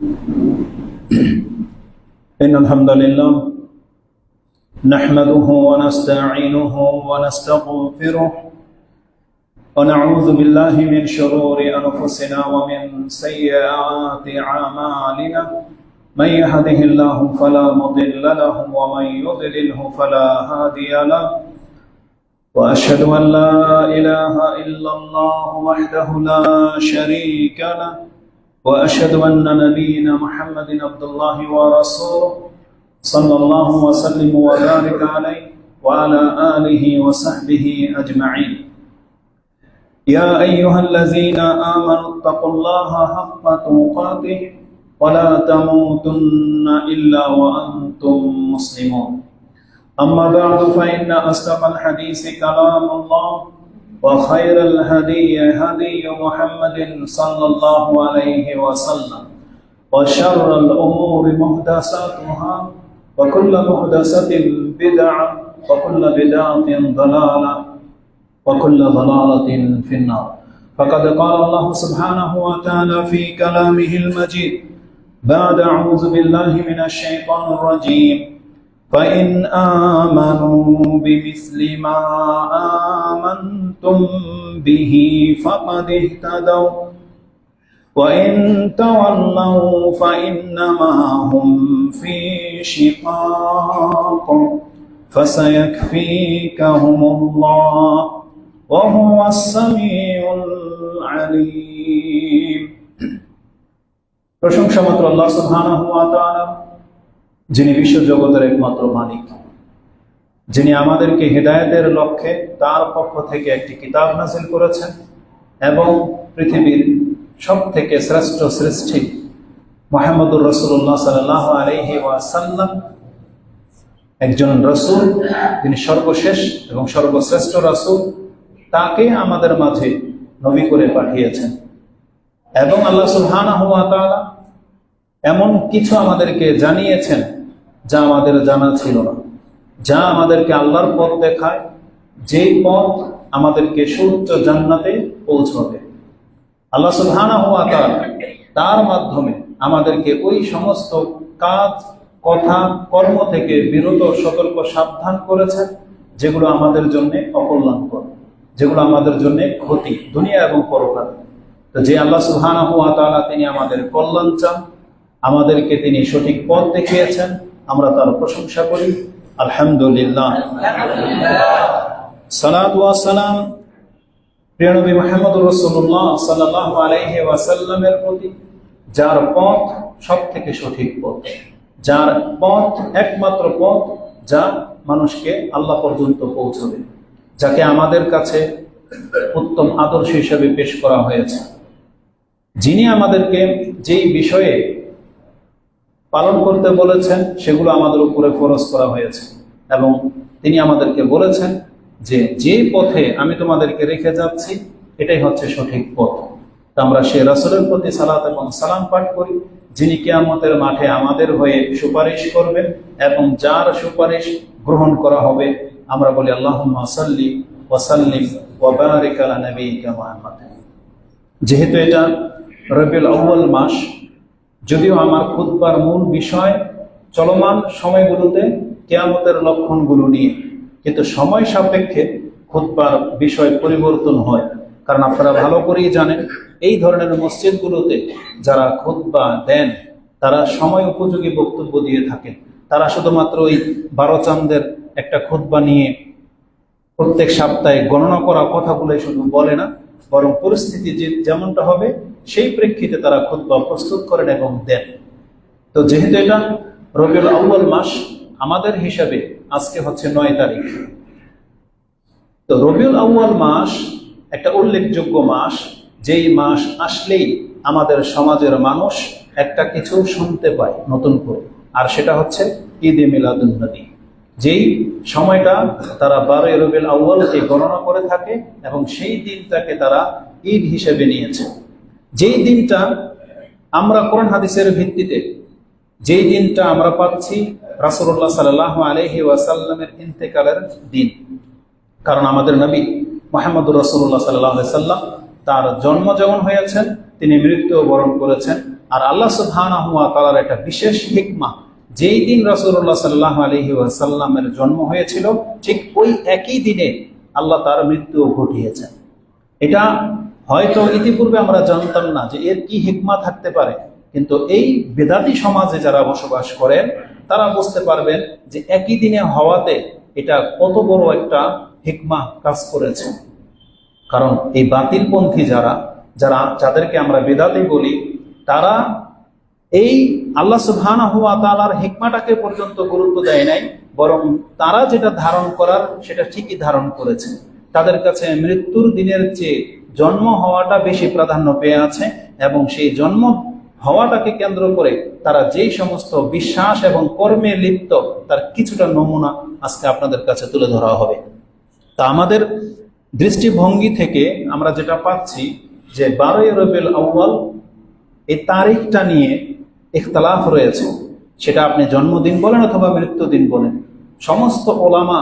إن الحمد لله نحمده ونستعينه ونستغفره ونعوذ بالله من شرور أنفسنا ومن سيئات أعمالنا من يهده الله فلا مضل له ومن يضلله فلا هادي له وأشهد أن لا إله إلا الله وحده لا شريك له وأشهد أن نبينا محمد عبد الله ورسوله صلى الله وسلم وبارك عليه وعلى آله وصحبه أجمعين. يا أيها الذين آمنوا اتقوا الله حق تقاته ولا تموتن إلا وأنتم مسلمون. أما بعد فإن أصدق الحديث كلام الله وخير الهدي هدي محمد صلى الله عليه وسلم وشر الأمور محدثاتها وكل محدثة بدعة وكل بدعة ضلالة وكل ضلالة في النار. فقد قال الله سبحانه وتعالى في كلامه المجيد بعد أعوذ بالله من الشيطان الرجيم فإن آمنوا بمثل ما آمنتم به فقد اهتدوا وإن تولوا فإنما هم في شقاق فسيكفيكهم الله وهو السميع العليم. প্রশংসা মাত্র আল্লাহ সুবহানাহু ওয়া তাআলা, যিনি বিশ্ব জগতের একমাত্র মালিক, যিনি আমাদেরকে হেদায়েতের লক্ষ্যে তার পক্ষ থেকে একটি কিতাব নাযিল করেছেন এবং পৃথিবীর সব থেকে শ্রেষ্ঠ সৃষ্টি মুহাম্মদুর রাসূলুল্লাহ সাল্লাল্লাহু আলাইহি ওয়াসাল্লাম একজন রাসূল, তিনি সর্বশেষ এবং সর্বশ্রেষ্ঠ রাসূল, তাকে আমাদের মাঝে নবী করে পাঠিয়েছেন। এবং আল্লাহ সুবহানাহু ওয়া তাআলা এমন কিছু আমাদেরকে জানিয়েছেন যা আমাদের জানা ছিল না, যা আমাদেরকে আল্লাহর পথ দেখায়, যেই পথ আমাদেরকে সুউচ্চ জান্নাতে পৌঁছাবে। আল্লাহ সুবহানাহু ওয়া তাআলা তার মাধ্যমে আমাদেরকে ওই সমস্ত কাজ, কথা, কর্ম থেকে বিরত, সতর্ক, সাবধান করেছেন যেগুলো আমাদের জন্য অকল্যাণকর, যেগুলো আমাদের জন্য ক্ষতি দুনিয়া এবং পরকালে। তো যে আল্লাহ সুবহানাহু ওয়া তাআলা তিনি আমাদের কল্যাণ চান, আমাদেরকে তিনি সঠিক পথ দেখিয়েছেন, আমরা তার প্রশংসা করি আলহামদুলিল্লাহ। সালাতু ওয়া সালাম প্রিয় নবী মুহাম্মদুর রাসূলুল্লাহ সাল্লাল্লাহু আলাইহি ওয়াসাল্লামের প্রতি, যার পথ সবথেকে সঠিক পথ, যার পথ একমাত্র পথ যা মানুষকে আল্লাহ পর্যন্ত পৌঁছবে, যাকে আমাদের কাছে উত্তম আদর্শ হিসেবে পেশ করা হয়েছে, যিনি আমাদেরকে যেই বিষয়ে পালন করতে বলেছেন সেগুলো আমাদের উপরে ফরজ করা হয়েছে এবং তিনি আমাদেরকে বলেছেন যে যে পথে আমি তোমাদেরকে রেখে যাচ্ছি এটাই হচ্ছে সঠিক পথ। তা আমরা সেই রাসূলের প্রতি সালাত এবং সালাম পাঠ করি, যিনি কিয়ামতের মাঠে আমাদের হয়ে সুপারিশ করবেন এবং যার সুপারিশ গ্রহণ করা হবে আমরা বলি আল্লাহুম্মা সাল্লি ওয়া সাল্লিম ওয়া বারিক আলা নাবিয়িকা মুহাম্মদ। যেহেতু এটা রবিউল আউয়াল মাস, যদিও আমার খুতবার মূল বিষয় চলমান সময়গুলোতে কিয়ামতের লক্ষণগুলো নিয়ে, কিন্তু সময় সাপেক্ষে খুতবার বিষয় পরিবর্তন হয়। কারণ আপনারা ভালো করেই জানেন এই ধরনের মসজিদগুলোতে যারা খুতবা দেন তারা সময় উপযোগী বক্তব্য দিয়ে থাকেন। তারা শুধুমাত্র ওই 12 চাঁদের একটা খুতবা নিয়ে প্রত্যেক সপ্তাহে গণনা করা কথাগুলো শুধু বলে না, বরং পরিস্থিতি যেমনটা হবে সেই প্রেক্ষিতে তারা খুতবা প্রস্তুত করেন এবং দেন। তো যেহেতু এটা রবিউল আউয়াল মাস, আমাদের হিসাবে আজকে হচ্ছে 9 তারিখ। তো রবিউল আউয়াল মাস একটা উল্লেখযোগ্য মাস, যেই মাস আসলেই আমাদের সমাজের মানুষ একটা কিছু শুনতে পায় নতুন করে, আর সেটা হচ্ছে ঈদে মিলাদুন নবী। যেই সময়টা তারা 12 রবিউল আউয়ালকে গণনা করে থাকে এবং সেই দিনটাকে তারা ঈদ হিসেবে নিয়েছে। যেই দিনটা আমরা কোরআন হাদিসের ভিত্তিতে, যেই দিনটা আমরা পাচ্ছি রাসূলুল্লাহ সাল্লাল্লাহু আলাইহি ওয়াসাল্লামের ইন্তেকালের দিন। কারণ আমাদের নবী মুহাম্মদুর রাসূলুল্লাহ সাল্লাল্লাহু আলাইহি ওয়াসাল্লাম তার জন্ম যেমন হয়েছেন, তিনি মৃত্যু বরণ করেছেন। আর আল্লাহ সুবহানাহু ওয়া তাআলার একটা বিশেষ হিকমা, যেই দিন রাসূলুল্লাহ সাল্লাল্লাহু আলাইহি ওয়াসাল্লামের জন্ম হয়েছিল ঠিক ওই একই দিনে আল্লাহ তার মৃত্যু ঘটিয়েছেন। এটা হয়তো ইতিপূর্বে আমরা জানতাম না যে এর কি হিকমা থাকতে পারে, কিন্তু এই বেদাতি সমাজে যারা বসবাস করেন তারা বুঝতে পারবেন যে একই দিনে হওয়াতে এটা কত বড় একটা হিকমা কাজ করেছে। কারণ এই বাতিলপন্থী যাদেরকে আমরা বেদাতি বলি, তারা এই আল্লাহ সুবহানাহু ওয়া তাআলার হিকমাটাকে পর্যন্ত গুরুত্ব দেয় নাই, বরং তারা যেটা ধারণ করার সেটা ঠিকই ধারণ করেছে। তাদের কাছে মৃত্যুর দিনের চেয়ে জন্ম হওয়াটা বেশি প্রাধান্য পেয়ে আছে, এবং সেই জন্ম হওয়াটাকে কেন্দ্র করে তারা যেই সমস্ত বিশ্বাস এবং কর্মে লিপ্ত তার কিছুটা নমুনা আজকে আপনাদের কাছে তুলে ধরা হবে। তা আমাদের দৃষ্টিভঙ্গি থেকে আমরা যেটা পাচ্ছি যে 12ই রবিউল আউয়াল এই তারিখটা নিয়ে ইখতিলাফ রয়েছে। সেটা আপনি জন্মদিন বলেন অথবা মৃত্যুদিন বলেন, সমস্ত ওলামা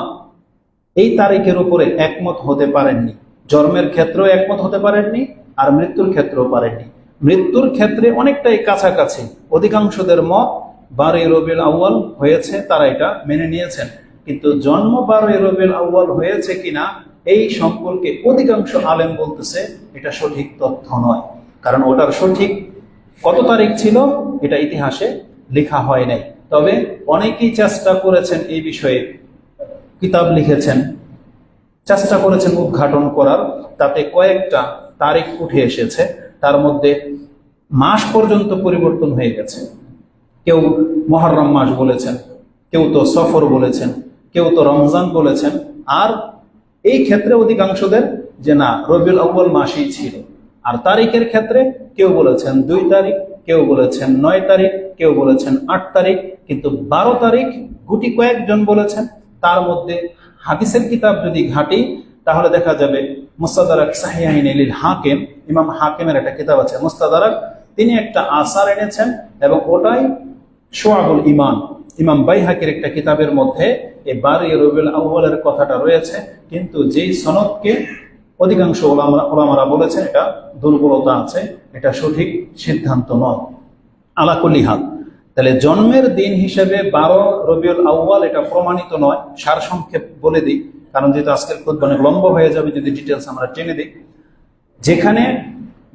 এই তারিখের উপরে একমত হতে পারেননি। জন্মের ক্ষেত্রেও একমত হতে পারেননি, আর মৃত্যুর ক্ষেত্রেও পারেননি। মৃত্যুর ক্ষেত্রে অনেকটাই কাছাকাছি, অধিকাংশদের মত 12ই রবিউল আউয়াল হয়েছে, তারা এটা মেনে নিয়েছেন। কিন্তু জন্ম 12ই রবিউল আউয়াল হয়েছে কিনা এই সম্পর্কে অধিকাংশ আলেম বলতেছে এটা সঠিক তথ্য নয়। কারণ ওটার সঠিক কত তারিখ ছিল এটা ইতিহাসে লেখা হয় নাই। তবে অনেকেই চেষ্টা করেছেন এই বিষয়ে, কিতাব লিখেছেন, চেষ্টা করেছেন উদ্ঘাটন করার। তাতে কয়েকটা তারিখ উঠে এসেছে, তার মধ্যে মাস পর্যন্ত পরিবর্তন হয়ে গেছে। কেউ মুহররম মাস বলেছেন, কেউ তো সফর বলেছেন, কেউ তো রমজান বলেছেন। আর এই ক্ষেত্রে অধিকাংশদের যে না, রবিউল আউয়াল মাসই ছিল। আর তারিখের ক্ষেত্রে কেউ বলেছেন 2 তারিখ, কেউ বলেছেন 9 তারিখ, কেউ বলেছেন 8 তারিখ, কিন্তু 12 তারিখ গুটি কয়েকজন বলেছেন। তার মধ্যে হাদিসের কিতাব যদি ঘাঁটি তাহলে দেখা যাবে মুস্তাদরাক সাহিহাইন লিল হাকিম, ইমাম হাকিমের একটা কিতাব আছে মুস্তাদরাক, তিনি একটা আসার এনেছেন, এবং ওটাই শুআবুল ঈমান, ইমাম বাইহাকির একটা কিতাবের মধ্যে এই 12ই রবিউল আউয়ালের কথাটা রয়েছে। কিন্তু যেই সনদকে অধিকাংশ ওলামারা বলেছেন এটা দুর্বলতা আছে, এটা সঠিক সিদ্ধান্ত নয়। আলা কুল্লি হাল, তাহলে জন্মের দিন হিসেবে 12 রবিউল আউয়াল এটা প্রমাণিত নয়। সারসংক্ষেপ বলে দিই, কারণ যেহেতু আজকের খুতবা অনেক লম্বা হয়ে যাবে যদি ডিটেলস আমরা টেনে দিই। যেখানে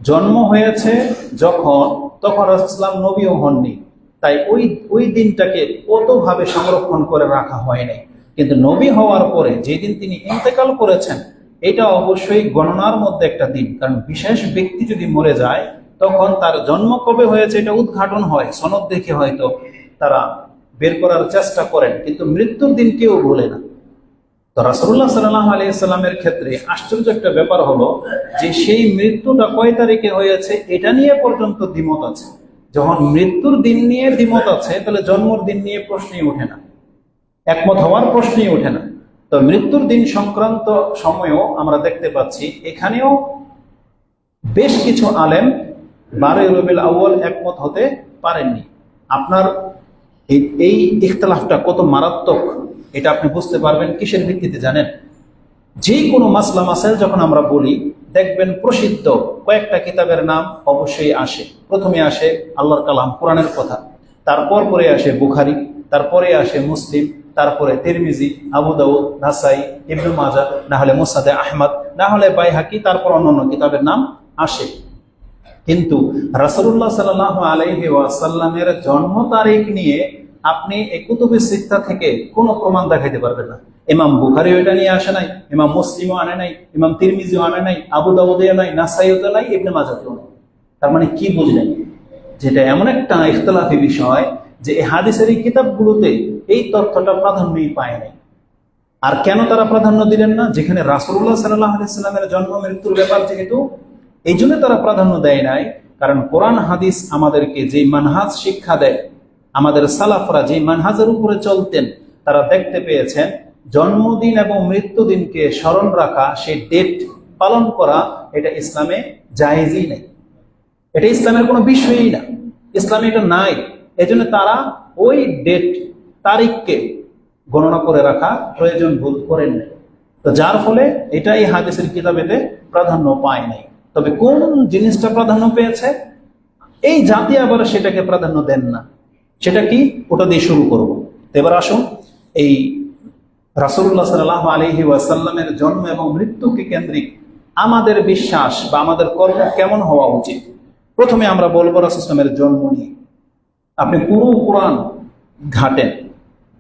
জন্ম হয়েছে তখন রাসূলুল্লাহ নবীও হননি, তাই ওই দিনটাকে কতভাবে সংরক্ষণ করে রাখা হয় নাই। কিন্তু নবী হওয়ার পরে যেদিন তিনি ইন্তেকাল করেছেন এটা অবশ্যই গণনার মধ্যে একটা দিন। কারণ বিশেষ ব্যক্তি যদি মরে যায় তখন তার জন্ম কবে হয়েছে এটা উদ্ঘাটন হয়, সনদ দেখে হয়তো তারা বের করার চেষ্টা করেন, কিন্তু মৃত্যুর দিন কেউ বলে না। তো রাসূলুল্লাহ সাল্লাল্লাহু আলাইহি সাল্লামের ক্ষেত্রে আশ্চর্য একটা ব্যাপার হলো যে সেই মৃত্যুটা কয় তারিখে হয়েছে এটা নিয়ে পর্যন্ত দ্বিমত আছে। যখন মৃত্যুর দিন নিয়ে দ্বিমত আছে তাহলে জন্মের দিন নিয়ে প্রশ্নই ওঠে না, একমত হওয়ার প্রশ্নই ওঠে না। তো মৃত্যুর দিন সংক্রান্ত সময়ও আমরা দেখতে পাচ্ছি এখানেও বেশ কিছু আলেম 12ই রবিউল আউয়াল একমত হতে পারেননি। আপনার এই ইখতিলাফটা কত মারাত্মক এটা আপনি বুঝতে পারবেন কিসের ভিত্তিতে জানেন? যে কোনো মাসলা মাসাইল যখন আমরা বলি দেখবেন প্রসিদ্ধ কয়েকটা কিতাবের নাম অবশ্যই আসে। প্রথমে আসে আল্লাহর কালাম কোরআনের কথা, তারপর পরে আসে বুখারী, তারপরে আসে মুসলিম, তারপরে তিরমিজি, আবু দাউদ, নাসাই, ইবনে মাজাহ, না হলে মুসনাদে আহমদ, না হলে বাইহাকি, তারপর অন্যান্য কিতাবের নাম আসে। কিন্তু রাসূলুল্লাহ সাল্লাল্লাহু আলাইহি ওয়াসাল্লামের জন্ম তারিখ নিয়ে আপনি এই কুতুবে সিত্তা থেকে কোনো প্রমাণ দেখাইতে পারবেন না। ইমাম বুখারীও এটা নিয়ে আসে নাই, ইমাম মুসলিমও আনে নাই, ইমাম তিরমিজিও আনে নাই, আবু দাউদেও নাই, নাসাইও নাই, ইবনে মাজাহও নাই। তার মানে কি বুঝলেন? যেটা এমন একটা ইখতিলাফি বিষয় যে এই হাদিসের এই কিতাবগুলোতে এই তথ্যটা প্রাধান্যই পায় নাই। আর কেন তারা প্রাধান্য দিলেন না? যেখানে রাসূলুল্লাহ সাল্লাল্লাহু আলাইহি সাল্লামের জন্ম মৃত্যুর ব্যাপার যেহেতু, এই জন্য তারা প্রাধান্য দেয় নাই। কারণ কোরআন হাদিস আমাদেরকে যে মানহাজ শিক্ষা দেয়, আমাদের সালাফরা যে মানহাজের উপরে চলতেন, তারা দেখতে পেয়েছেন জন্মদিন এবং মৃত্যুদিনকে স্মরণ রাখা, সেই ডেট পালন করা, এটা ইসলামে জায়েজই নেই, এটা ইসলামের কোনো বিষয়ই না, ইসলামে এটা নাই। এজন্য তারা ওই ডেট তারিখকে গণনা করে রাখা প্রয়োজন বোধ করেন নাই। তো যার ফলে এটা এই হাদিসের কিতাবেতে প্রাধান্য পায় নাই। তবে কোন জিনিসটা প্রাধান্য পেয়েছে এই জাতি আবার সেটাকে প্রাধান্য দেন না। সেটা কি, ওটা দিয়ে শুরু করব। তো এবার আসুন এই রাসূলুল্লাহ সাল্লাল্লাহু আলাইহি ওয়াসাল্লামের জন্ম এবং মৃত্যুকে কেন্দ্রিক আমাদের বিশ্বাস বা আমাদের কর্ম কেমন হওয়া উচিত। প্রথমে আমরা বলবো রাসূল সাল্লাল্লাহু আলাইহি ওয়াসাল্লামের জন্ম নিয়ে। আপনি পুরো কোরআন ঘাটেন,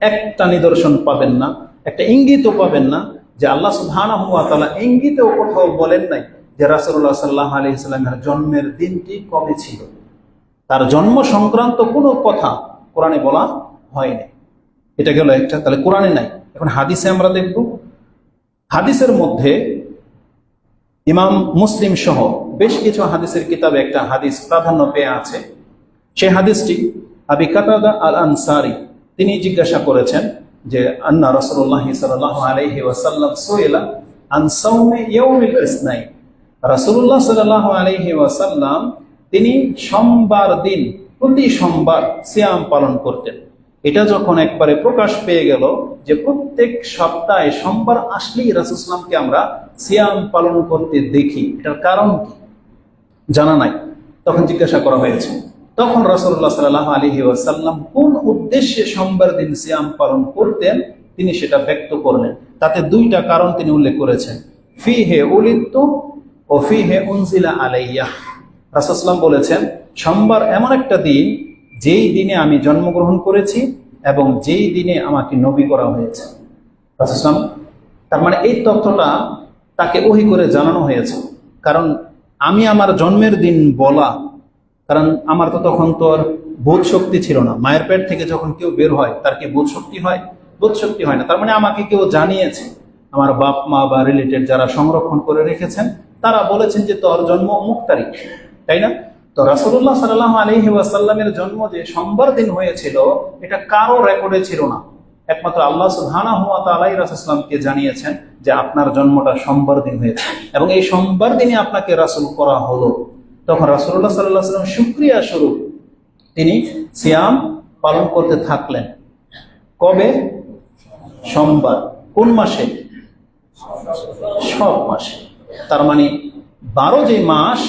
একটা নিদর্শন পাবেন না, একটা ইঙ্গিতও পাবেন না যে আল্লাহ সুবহানাহু ওয়া তাআলা ইঙ্গিতেও কোথাও বলেন নাই যে রাসূলুল্লাহ সাল্লাল্লাহু আলাইহি ওয়াসাল্লামের জন্মের দিনটি কবে ছিল। তার জন্ম সংক্রান্ত কোনো কথা কোরআনে বলা হয়নি। এটা গেল একটা, তাহলে কোরআনে নাই। এখন হাদিসে আমরা দেখব, হাদিসের মধ্যে ইমাম মুসলিম সহ বেশ কিছু হাদিসের কিতাবে একটা হাদিস প্রাধান্য পেয়ে আছে। সেই হাদিসটি আবি কাতাদা আল আনসারী তিনি জিজ্ঞাসা করেছেন যে আন্না রাসূলুল্লাহ সাল্লাল্লাহু আলাইহি ওয়াসাল্লাম সুইলা আন সাওমি ইয়াউমিল ইসনাইন। রাসূলুল্লাহ সাল্লাল্লাহু আলাইহি ওয়াসাল্লাম তিনি সোমবার দিন, প্রতি সোমবার সিয়াম পালন করতেন। এটা যখন একবারে প্রকাশ পেয়ে গেল যে প্রত্যেক সপ্তাহে সোমবার আসলেই রাসূল সাল্লাল্লাহু আমরা সিয়াম পালন করতে দেখি, এটার কারণ কি জানা নাই। তখন জিজ্ঞাসা করা হয়েছে, তখন রাসূলুল্লাহ সাল্লাল্লাহু আলাইহি ওয়াসাল্লাম কোন উদ্দেশ্যে সোমবার দিন সিয়াম পালন করতেন তিনি সেটা ব্যক্ত করলেন। তাতে দুইটা কারণ তিনি উল্লেখ করেছেন, ফিহে উলিদতু ও ফিহে উনজিলা আলাইয়া। রাসূল সাল্লাল্লাহু আলাইহি ওয়াসাল্লাম বলেছেন সোমবার এমন একটা দিন যেই দিনে আমি জন্মগ্রহণ করেছি এবং যেই দিনে আমাকে নবী করা হয়েছে। রাসূল সাল্লাল্লাহু আলাইহি ওয়াসাল্লাম তার মানে এই তথ্যটা তাকে ওহী করে জানানো হয়েছে। কারণ আমি আমার জন্মের দিন বলা, কারণ আমার তো তখন তোর বোধ শক্তি ছিল না। মায়ের পেট থেকে যখন কেউ বের হয় তার কি বোধ শক্তি হয়? বোধ শক্তি হয় না। তার মানে আমাকে কেউ জানিয়েছে, আমার বাপ মা বা রিলেটেড যারা সংরক্ষণ করে রেখেছেন তারা বলেছেন যে তোর জন্ম অমুক তারিখ, তাই না? তো রাসূলুল্লাহ সাল্লাল্লাহু আলাইহি ওয়াসাল্লামের জন্ম যে সোমবার দিন হয়েছিল এটা কারো রেকর্ডে ছিল না, একমাত্র আল্লাহ সুবহানাহু ওয়া তাআলাই রাসূল সাল্লাল্লাহু জানিয়েছেন যে আপনার জন্মটা সোমবার দিন হয়েছে এবং এই সোমবার দিনে আপনাকে রাসূল করা হলো। তখন রাসূলুল্লাহ সাল্লাল্লাহু আলাইহি ওয়াসাল্লাম শুকরিয়া স্বরূপ তিনি সিয়াম পালন করতে থাকলেন। কবে? সোমবার। কোন মাসে? সব মাসে। তার মানে 12 যে মাস,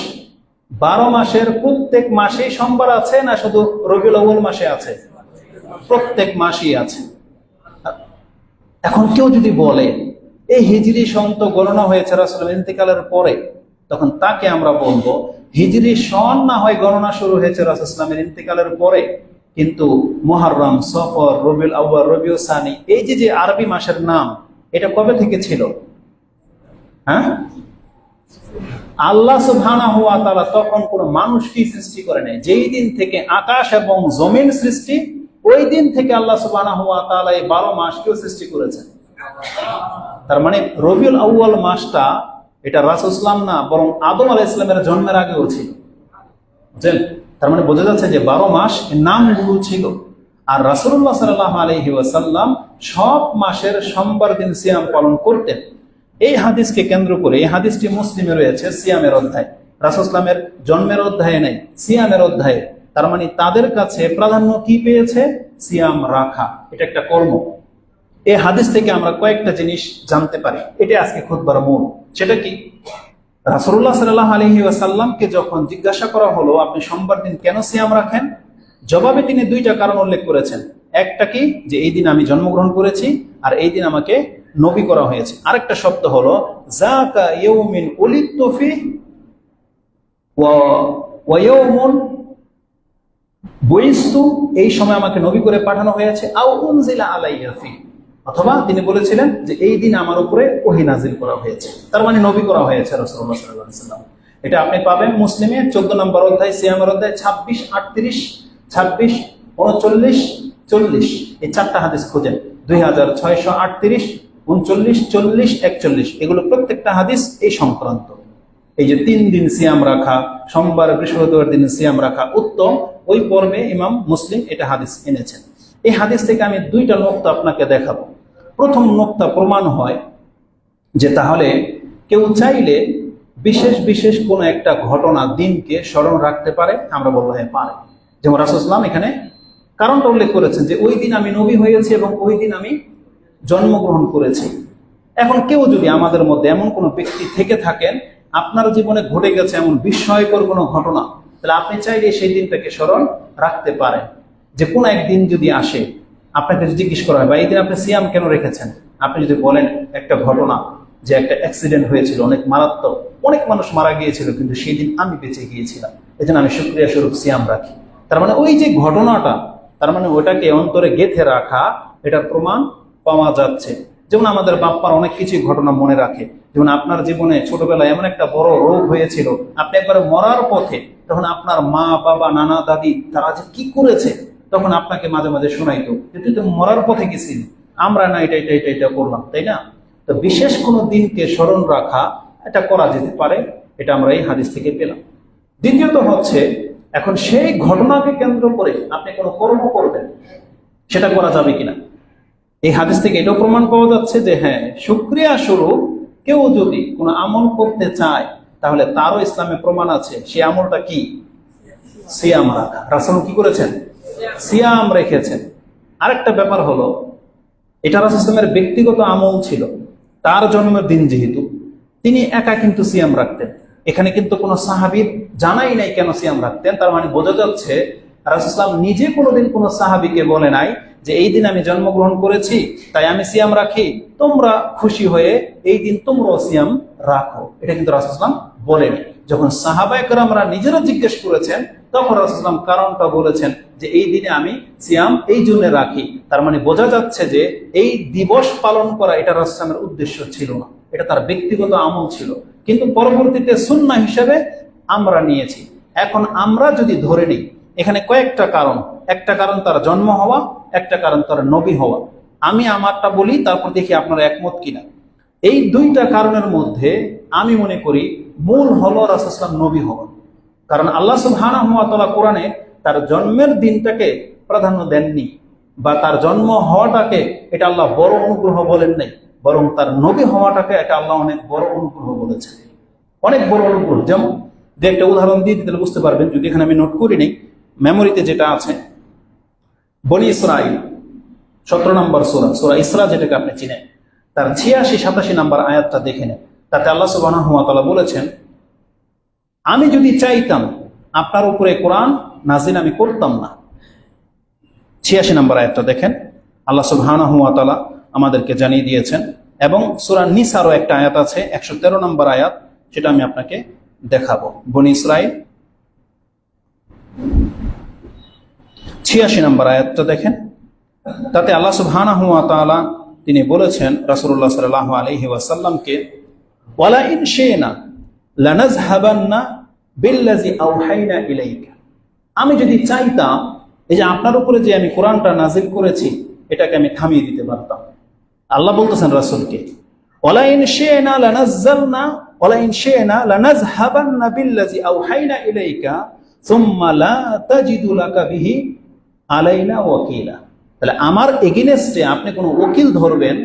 12 মাসের প্রত্যেক মাসেই সোমবার আছে না শুধু রবিউল আউয়াল মাসে আছে? প্রত্যেক মাসেই আছে। এখন কেউ যদি বলে এই হিজরি সন তো গণনা হয়েছে রাসূলের ইন্তেকালের পরে, তখন তাকে আমরা বলবো হিজরি সন না হয় গণনা শুরু হয়েছে রাসূল সাল্লাল্লাহু ইন্তেকালের পরে, কিন্তু মুহররম, সফর, রবিউল আউয়াল, রবিউল সানি এই যে আরবি মাসের নাম এটা কবে থেকে ছিল? হ্যাঁ, আল্লাহ সুবহানাহু ওয়া তাআলা তখন কোন মানুষকে সৃষ্টি করে নাই। যেই দিন থেকে আকাশ এবং জমিন সৃষ্টি ওই দিন থেকে আল্লাহ সুবহানাহু ওয়া তাআলা এই 12 মাসকেও সৃষ্টি করেছেন। তার মানে রবিউল আউয়াল মাসটা এটা রাসূল সাল্লাল্লাহু না বরং আদম আলাইহিস সালামের জন্মের আগেও ছিল। বুঝলেন? তার মানে বোঝা যাচ্ছে যে 12 মাস এর নামগুলো ছিল। আর রাসূলুল্লাহ সাল্লাল্লাহু আলাইহি ওয়াসাল্লাম সব মাসের সোমবার দিন সিয়াম পালন করতেন। এই হাদিসকে কেন্দ্র করে, এই হাদিসটি মুসলিমে রয়েছে সিয়ামের অধ্যায়, রাসূল সাল্লামের জন্মের অধ্যায়ে নেই, সিয়ামের অধ্যায়ে। তার মানে তাদের কাছে প্রাধান্য কি পেয়েছে? সিয়াম রাখা, এটা একটা কর্ম। এই হাদিস থেকে আমরা কয়েকটা জিনিস জানতে পারি, এটা আজকে খুতবার মূল। সেটা কি? রাসূলুল্লাহ সাল্লাল্লাহু আলাইহি ওয়াসাল্লামকে যখন জিজ্ঞাসা করা হলো আপনি সোমবার দিন কেন সিয়াম রাখেন, জবাবে তিনি দুইটা কারণ উল্লেখ করেছেন। একটা কি, যে এই দিন আমি জন্মগ্রহণ করেছি আর এই দিন আমাকে নবী করা হয়েছে। আরেকটা শব্দ হলো যাকা ইয়াউমিন উলিদতু ফিহি ওয়া ইয়াউমুন বুইস্তু, এই সময় আমাকে নবী করে পাঠানো হয়েছে, আও উনজিলা আলাইয়া ফিহি, অথবা তিনি বলেছিলেন যে এই দিন আমার উপরে ওহী নাজিল করা হয়েছে। তার মানে নবী করা হয়েছে রাসূলুল্লাহ সাল্লাল্লাহু আলাইহি ওয়াসাল্লাম। এটা আপনি পাবেন মুসলিমে 14 নম্বর অধ্যায় সিয়ামের অধ্যায় 26, 38, 26, 39, 40 এই চারটা হাদিস খুঁজেন। 2638, 39, 40, 41 এগুলো প্রত্যেকটা হাদিস এই সংক্রান্ত। এই যে 3 দিন সিয়াম রাখা, সোমবার বৃহস্পতিবার দিন সিয়াম রাখা উত্তম, ওই পর্বে ইমাম মুসলিম এটা হাদিস এনেছেন। এই হাদিস থেকে আমি দুইটা নোকতা আপনাকে দেখাবো। প্রথম নোকতা প্রমাণ হয় যে তাহলে কেউ চাইলে বিশেষ বিশেষ কোন একটা ঘটনা দিনকে স্মরণ রাখতে পারে, আমরা বলবো হ্যাঁ পারে। যেমন রাসূল সাল্লাল্লাহু আলাইহি ওয়াসাল্লাম এখানে কারণটা উল্লেখ করেছেন যে ওই দিন আমি নবী হয়েছি এবং ওই দিন আমি জন্মগ্রহণ করেছি। এখন কেউ যদি আমাদের মধ্যে এমন কোনো ব্যক্তি থেকে থাকেন আপনার জীবনে ঘটে গেছে এমন বিস্ময়কর কোনো ঘটনা, তাহলে আপনি চাইলে সেই দিনটাকে স্মরণ রাখতে পারেন। যে কোনো একদিন যদি আসে, আপনাকে যদি জিজ্ঞেস করা হয় বা এই দিন আপনি সিয়াম কেন রেখেছেন, আপনি যদি বলেন একটা ঘটনা, যে একটা অ্যাক্সিডেন্ট হয়েছিল অনেক মারাত্মক, অনেক মানুষ মারা গিয়েছিল, কিন্তু সেই দিন আমি বেঁচে গিয়েছিলাম, এই জন্য আমি শুকরিয়া স্বরূপ সিয়াম রাখি। তার মানে ওই যে ঘটনাটা, তার মানে ওটাকে অন্তরে গেঁথে রাখা, এটার প্রমাণ পাওয়া যাচ্ছে। যেমন আমাদের বাপ্পার অনেক কিছুই ঘটনা মনে রাখে। যেমন আপনার জীবনে ছোটবেলায় এমন একটা বড় রোগ হয়েছিল, আপনি একবারে মরার পথে, তখন আপনার মা বাবা নানা দাদি তারা যে কি করেছে, তখন আপনাকে মাঝে মাঝে শোনাইতো যে তুই তো মরার পথে গেছিলি, আমরা না এটা এটা এটা এটা করলাম, তাই না? তো বিশেষ কোনো দিনকে স্মরণ রাখা, এটা করা যেতে পারে, এটা আমরা এই হাদিস থেকে পেলাম। দ্বিতীয়ত হচ্ছে, এখন সেই ঘটনাকে কেন্দ্র করে আপনি কোনো কর্ম করবেন, সেটা করা যাবে কিনা। এই হাদিস থেকে এটাও প্রমাণ পাওয়া যাচ্ছে যে হ্যাঁ, শুকরিয়া স্বরূপ কেউ যদি কোনো আমল করতে চায়, তাহলে তারও ইসলামে প্রমাণ আছে। সেই আমলটা কি? সিয়াম রাখা। রাসূল কি করেছেন? সিয়াম রেখেছেন। আরেকটা ব্যাপার হলো, এটা রাসূল ইসলামের ব্যক্তিগত আমল ছিল। তার জন্মের দিন যেহেতু, তিনি একা কিন্তু সিয়াম রাখতেন। এখানে কিন্তু কোনো সাহাবীর জানাই নাই কেন সিয়াম রাখতেন। তার মানে বোঝা যাচ্ছে রাসূল ইসলাম নিজে কোনোদিন কোনো সাহাবীকে বলে নাই যে এই দিন আমি জন্মগ্রহণ করেছি তাই আমি সিয়াম রাখি, তোমরা খুশি হয়ে এই দিন তোমরাও সিয়াম রাখো। এটা কিন্তু রাসূল ইসলাম বলেনি। যখন সাহাবায়ে কেরামরা নিজেরা জিজ্ঞেস করেছেন, তখন রাসূল ইসলাম কারণটা বলেছেন যে এই দিনে আমি সিয়াম এই জন্য রাখি। তার মানে বোঝা যাচ্ছে যে এই দিবস পালন করা এটা রাসূল ইসলামের উদ্দেশ্য ছিল না, এটা তার ব্যক্তিগত আমল ছিল, কিন্তু পরবর্তীতে সুন্নাহ হিসেবে আমরা নিয়েছি। এখন আমরা যদি ধরে নিই, এখানে কয়েকটা কারণ, একটা কারণ তার জন্ম হওয়া, একটা কারণ তার নবী হওয়া। আমি আমারটা বলি, তারপর দেখি আপনারা একমত কিনা। এই দুইটা কারণের মধ্যে আমি মনে করি মূল হলো রাসূল সাল্লাল্লাহু আলাইহি ওয়াসাল্লাম নবী হওয়া। কারণ আল্লাহ সুবহানাহু ওয়া তাআলা কোরআনে তার জন্মের দিনটাকে প্রাধান্য দেননি, বা তার জন্ম হওয়াটাকে এটা আল্লাহ বড় অনুগ্রহ বলেন নাই, বরং তার নবী হওয়াটাকে এটা আল্লাহ অনেক বড় অনুগ্রহ বলেছেন, অনেক বড় অনুগ্রহ। যেমন যে একটা উদাহরণ দিয়ে দিতে বুঝতে পারবেন, যদি এখানে আমি নোট করি নেই, মেমোরিতে যেটা আছে, বনি ইসরাইল 17 নম্বর সূরা, সূরা ইসরা যেটাকে আপনি চিনেন, তার 86-87 নম্বর আয়াতটা দেখে নেন। তাতে আল্লাহ সুবহানাহু ওয়া তাআলা বলেছেন, আমি যদি চাইতাম আপনার উপরে কোরআন নাজিল আমি করতাম না। 86 নম্বর আয়াতটা দেখেন, আল্লাহ সুবহানাহু ওয়া তাআলা আমাদেরকে জানিয়ে দিয়েছেন। এবং সূরা নিসারও একটা আয়াত আছে, 113 নম্বর আয়াত, সেটা আমি আপনাকে দেখাবো। বনি ইসরাইল 86 নম্বর আয়াতটা দেখেন। তাতে আল্লাহ সুবহানাহু ওয়া তাআলা তিনি বলেছেন রাসূলুল্লাহ সাল্লাল্লাহু আলাইহি ওয়াসাল্লামকে, ওয়ালা ইন শি'না লানাযহাবান্না বিল্লাযী আওহাইনা ইলাইকা। আমি যদি চাইতাম, এই যে আপনার উপরে যে আমি কোরআনটা নাজিল করেছি, এটাকে আমি থামিয়ে দিতে পারতাম। আল্লাহ বলতেছেন রাসূলকে, ওয়ালা ইন শি'না লানাযালনা ওয়ালা ইন শি'না লানাযহাবান্না বিল্লাযী আওহাইনা ইলাইকা সুম্মা লা তাজিদু লাকা বিহি আলাইনা ওয়াকিলা। তাহলে আমার এগেইনস্টে আপনি কোনো উকিল ধরবেন,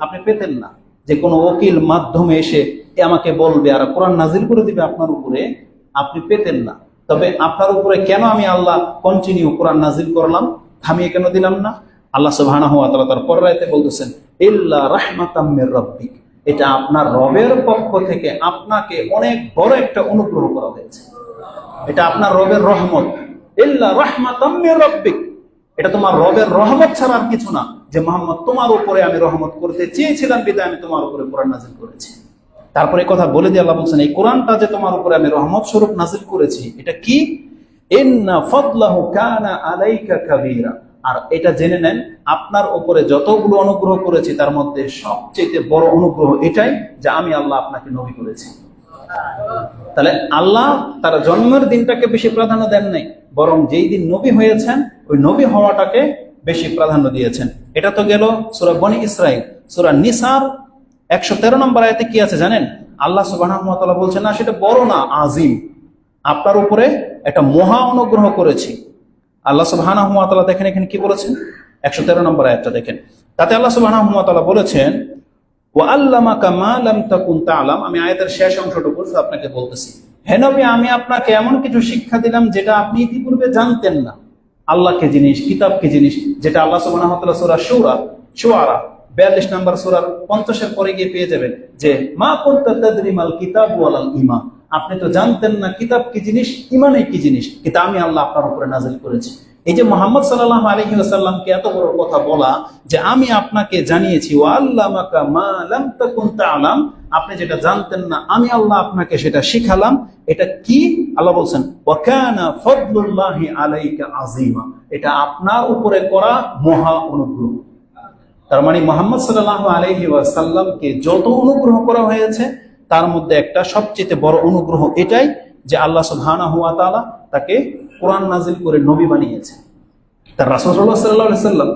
আপনি পেতেন না যে কোনো উকিল মাধ্যমে এসে আমাকে বলবে আর কোরআন নাজিল করে দিবে আপনার উপরে, আপনি পেতেন না। তবে আপনার উপরে কেন আমি আল্লাহ কন্টিনিউ কোরআন নাজিল করলাম, থামিয়ে কেন দিলাম না? আল্লাহ সুবহানাহু ওয়া তাআলা তার পরের আয়াতে বলতেছেন, ইল্লা রাহমাতাম মির রাব্বিক, এটা আপনার রবের পক্ষ থেকে আপনাকে অনেক বড় একটা অনুগ্রহ করা হয়েছে, এটা আপনার রবের রহমত। ইল্লা রাহমাতাম মির রাব্বিক, এটা তোমার রবের রহমত ছাড়া আর কিছু না, যে মুহাম্মদ তোমার উপরে আমি রহমত করতে চেয়েছিলাম বিধায় আমি তোমার উপরে কোরআন নাজিল করেছি। তারপরে কথা বলে দিয়ে আল্লাহ বলছেন, এই কোরআনটা যে তোমার উপরে আমি রহমত স্বরূপ নাজিল করেছি, এটা কি? ইন্না ফাদলাহু কানা আলাইকা কাবীরা। আর এটা জেনে নেন, আপনার উপরে যতগুলো অনুগ্রহ করেছি তার মধ্যে সবচেয়ে বড় অনুগ্রহ এটাই যে আমি আল্লাহ আপনাকে নবী করেছি। তাহলে আল্লাহ তার জন্মের দিনটাকে বেশি প্রাধান্য দেন নাই, বরং যেই দিন নবী হয়েছেন ওই নবী হওয়াটাকে বেশি প্রাধান্য দিয়েছেন। এটা তো গেল সূরা বনি ইসরাইল। সূরা নিসার 113 নম্বর আয়াতে কি আছে জানেন? আল্লাহ সুবহানাহু ওয়া তাআলা বলছেন, না সেটা বড় না, আজিম, আপনার উপরে একটা মহা অনুগ্রহ করেছি। আল্লাহ সুবহানাহু ওয়া তাআলা দেখেন এখানে কি বলেছেন, 113 নম্বর আয়াতটা দেখেন। তাতে আল্লাহ সুবহানাহু ওয়া তাআলা বলেছেন, ওয়া আল্লামাকা মা লাম তাকুন তা'লাম। আমি আয়াতের শেষ অংশটুকু আপনাকে বলতেছি, হে নবী, আমি আপনাকে এমন কিছু শিক্ষা দিলাম যেটা আপনি ইতিপূর্বে জানতেন না। আল্লাহকে জিনিস, কিতাবকে জিনিস, যেটা আল্লাহ সুবহানাহু ওয়া তাআলা সূরা শুআরা 42 নম্বর সূরার 50-এর পরে গিয়ে পেয়ে যাবেন যে মা কুনতা তাদরি মাল কিতাব ওয়ালাল ঈমান, আপনি তো জানতেন না কিতাব কি জিনিস, ঈমানই কি জিনিস, কিন্তু আমি আল্লাহ আপনার উপরে নাযিল করেছি। এই যে মুহাম্মদ সাল্লাল্লাহু আলাইহি ওয়াসাল্লামকে এত বড় কথা বলা যে আমি আপনাকে জানিয়েছি, ওয়া আল্লামাকা মা লাম তাকুন তা'লাম, আপনি যেটা জানতেন না আমি আল্লাহ আপনাকে সেটা শিখালাম। এটা কি? আল্লাহ বলছেন ওয়া কানা ফাদলুল্লাহি আলাইকা আযীমা, এটা আপনার উপরে করা মহা অনুগ্রহ। তার মানে মুহাম্মদ সাল্লাল্লাহু আলাইহি ওয়াসাল্লামকে যত অনুগ্রহ করা হয়েছে তার মধ্যে একটা সবচেয়ে বড় অনুগ্রহ এটাই যে আল্লাহ সুবহানাহু ওয়া তাআলা তাকে কোরআন নাজিল করে নবী বানিয়েছে। তার রাসূলুল্লাহ সাল্লাল্লাহু আলাইহি ওয়াসাল্লাম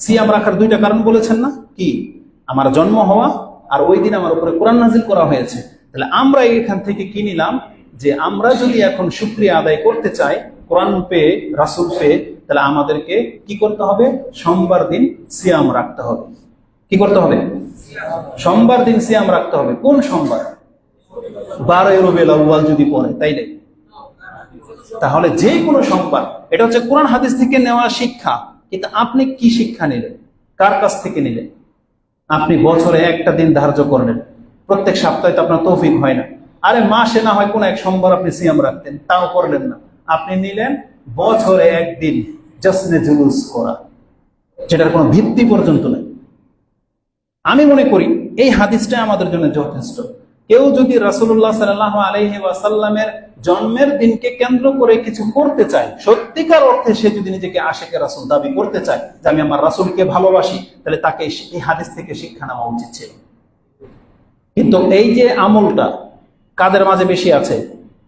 সিয়াম রাখার দুইটা কারণ বলেছেন না, কি? আমার জন্ম হওয়া আর ওই দিন আমার উপরে কোরআন নাজিল করা হয়েছে। তাহলে আমরা এখান থেকে কি নিলাম যে আমরা যদি এখন শুকরিয়া আদায় করতে চাই কোরআন পেয়ে, রাসূল পেয়ে, তাহলে আমাদেরকে কি করতে হবে? সোমবার দিন সিয়াম রাখতে হবে। কি করতে হবে? সোমবার দিন সিয়াম রাখতে হবে। কোন সোমবার? 12 রবিউল আউয়াল যদি পড়ে তাইলে, তাহলে যে কোনো সোমবার। এটা হচ্ছে কোরআন হাদিস থেকে নেওয়া শিক্ষা। কিন্তু আপনি কি শিক্ষা নিলেন? কার কাছ থেকে নিলেন? আপনি বছরে একটা দিন ধার্য করলেন, প্রত্যেক সপ্তাহে তো আপনার তৌফিক হয় না। আরে মাসে না হয় কোন এক সোমবার আপনি সিয়াম রাখতেন, তাও করলেন না। আপনি নিলেন বছরে একদিন জশ্নে জুলুস করা, যেটার কোনো ভিত্তি পর্যন্ত নেই। আমি মনে করি এই হাদিসটা আমাদের জন্য যথেষ্ট। কেউ যদি রাসূলুল্লাহ সাল্লাল্লাহু আলাইহি ওয়াসাল্লামের জন্মের দিনকে কেন্দ্র করে কিছু করতে চায়, সত্যিকার অর্থে সে যদি নিজেকে আশিকে রাসূল দাবি করতে চায় যে আমি আমার রাসূলকে ভালোবাসি, তাহলে তাকে এই হাদিস থেকে শিক্ষা নেওয়া উচিত ছিল। কিন্তু এই যে আমলটা কাদের মাঝে বেশি আছে?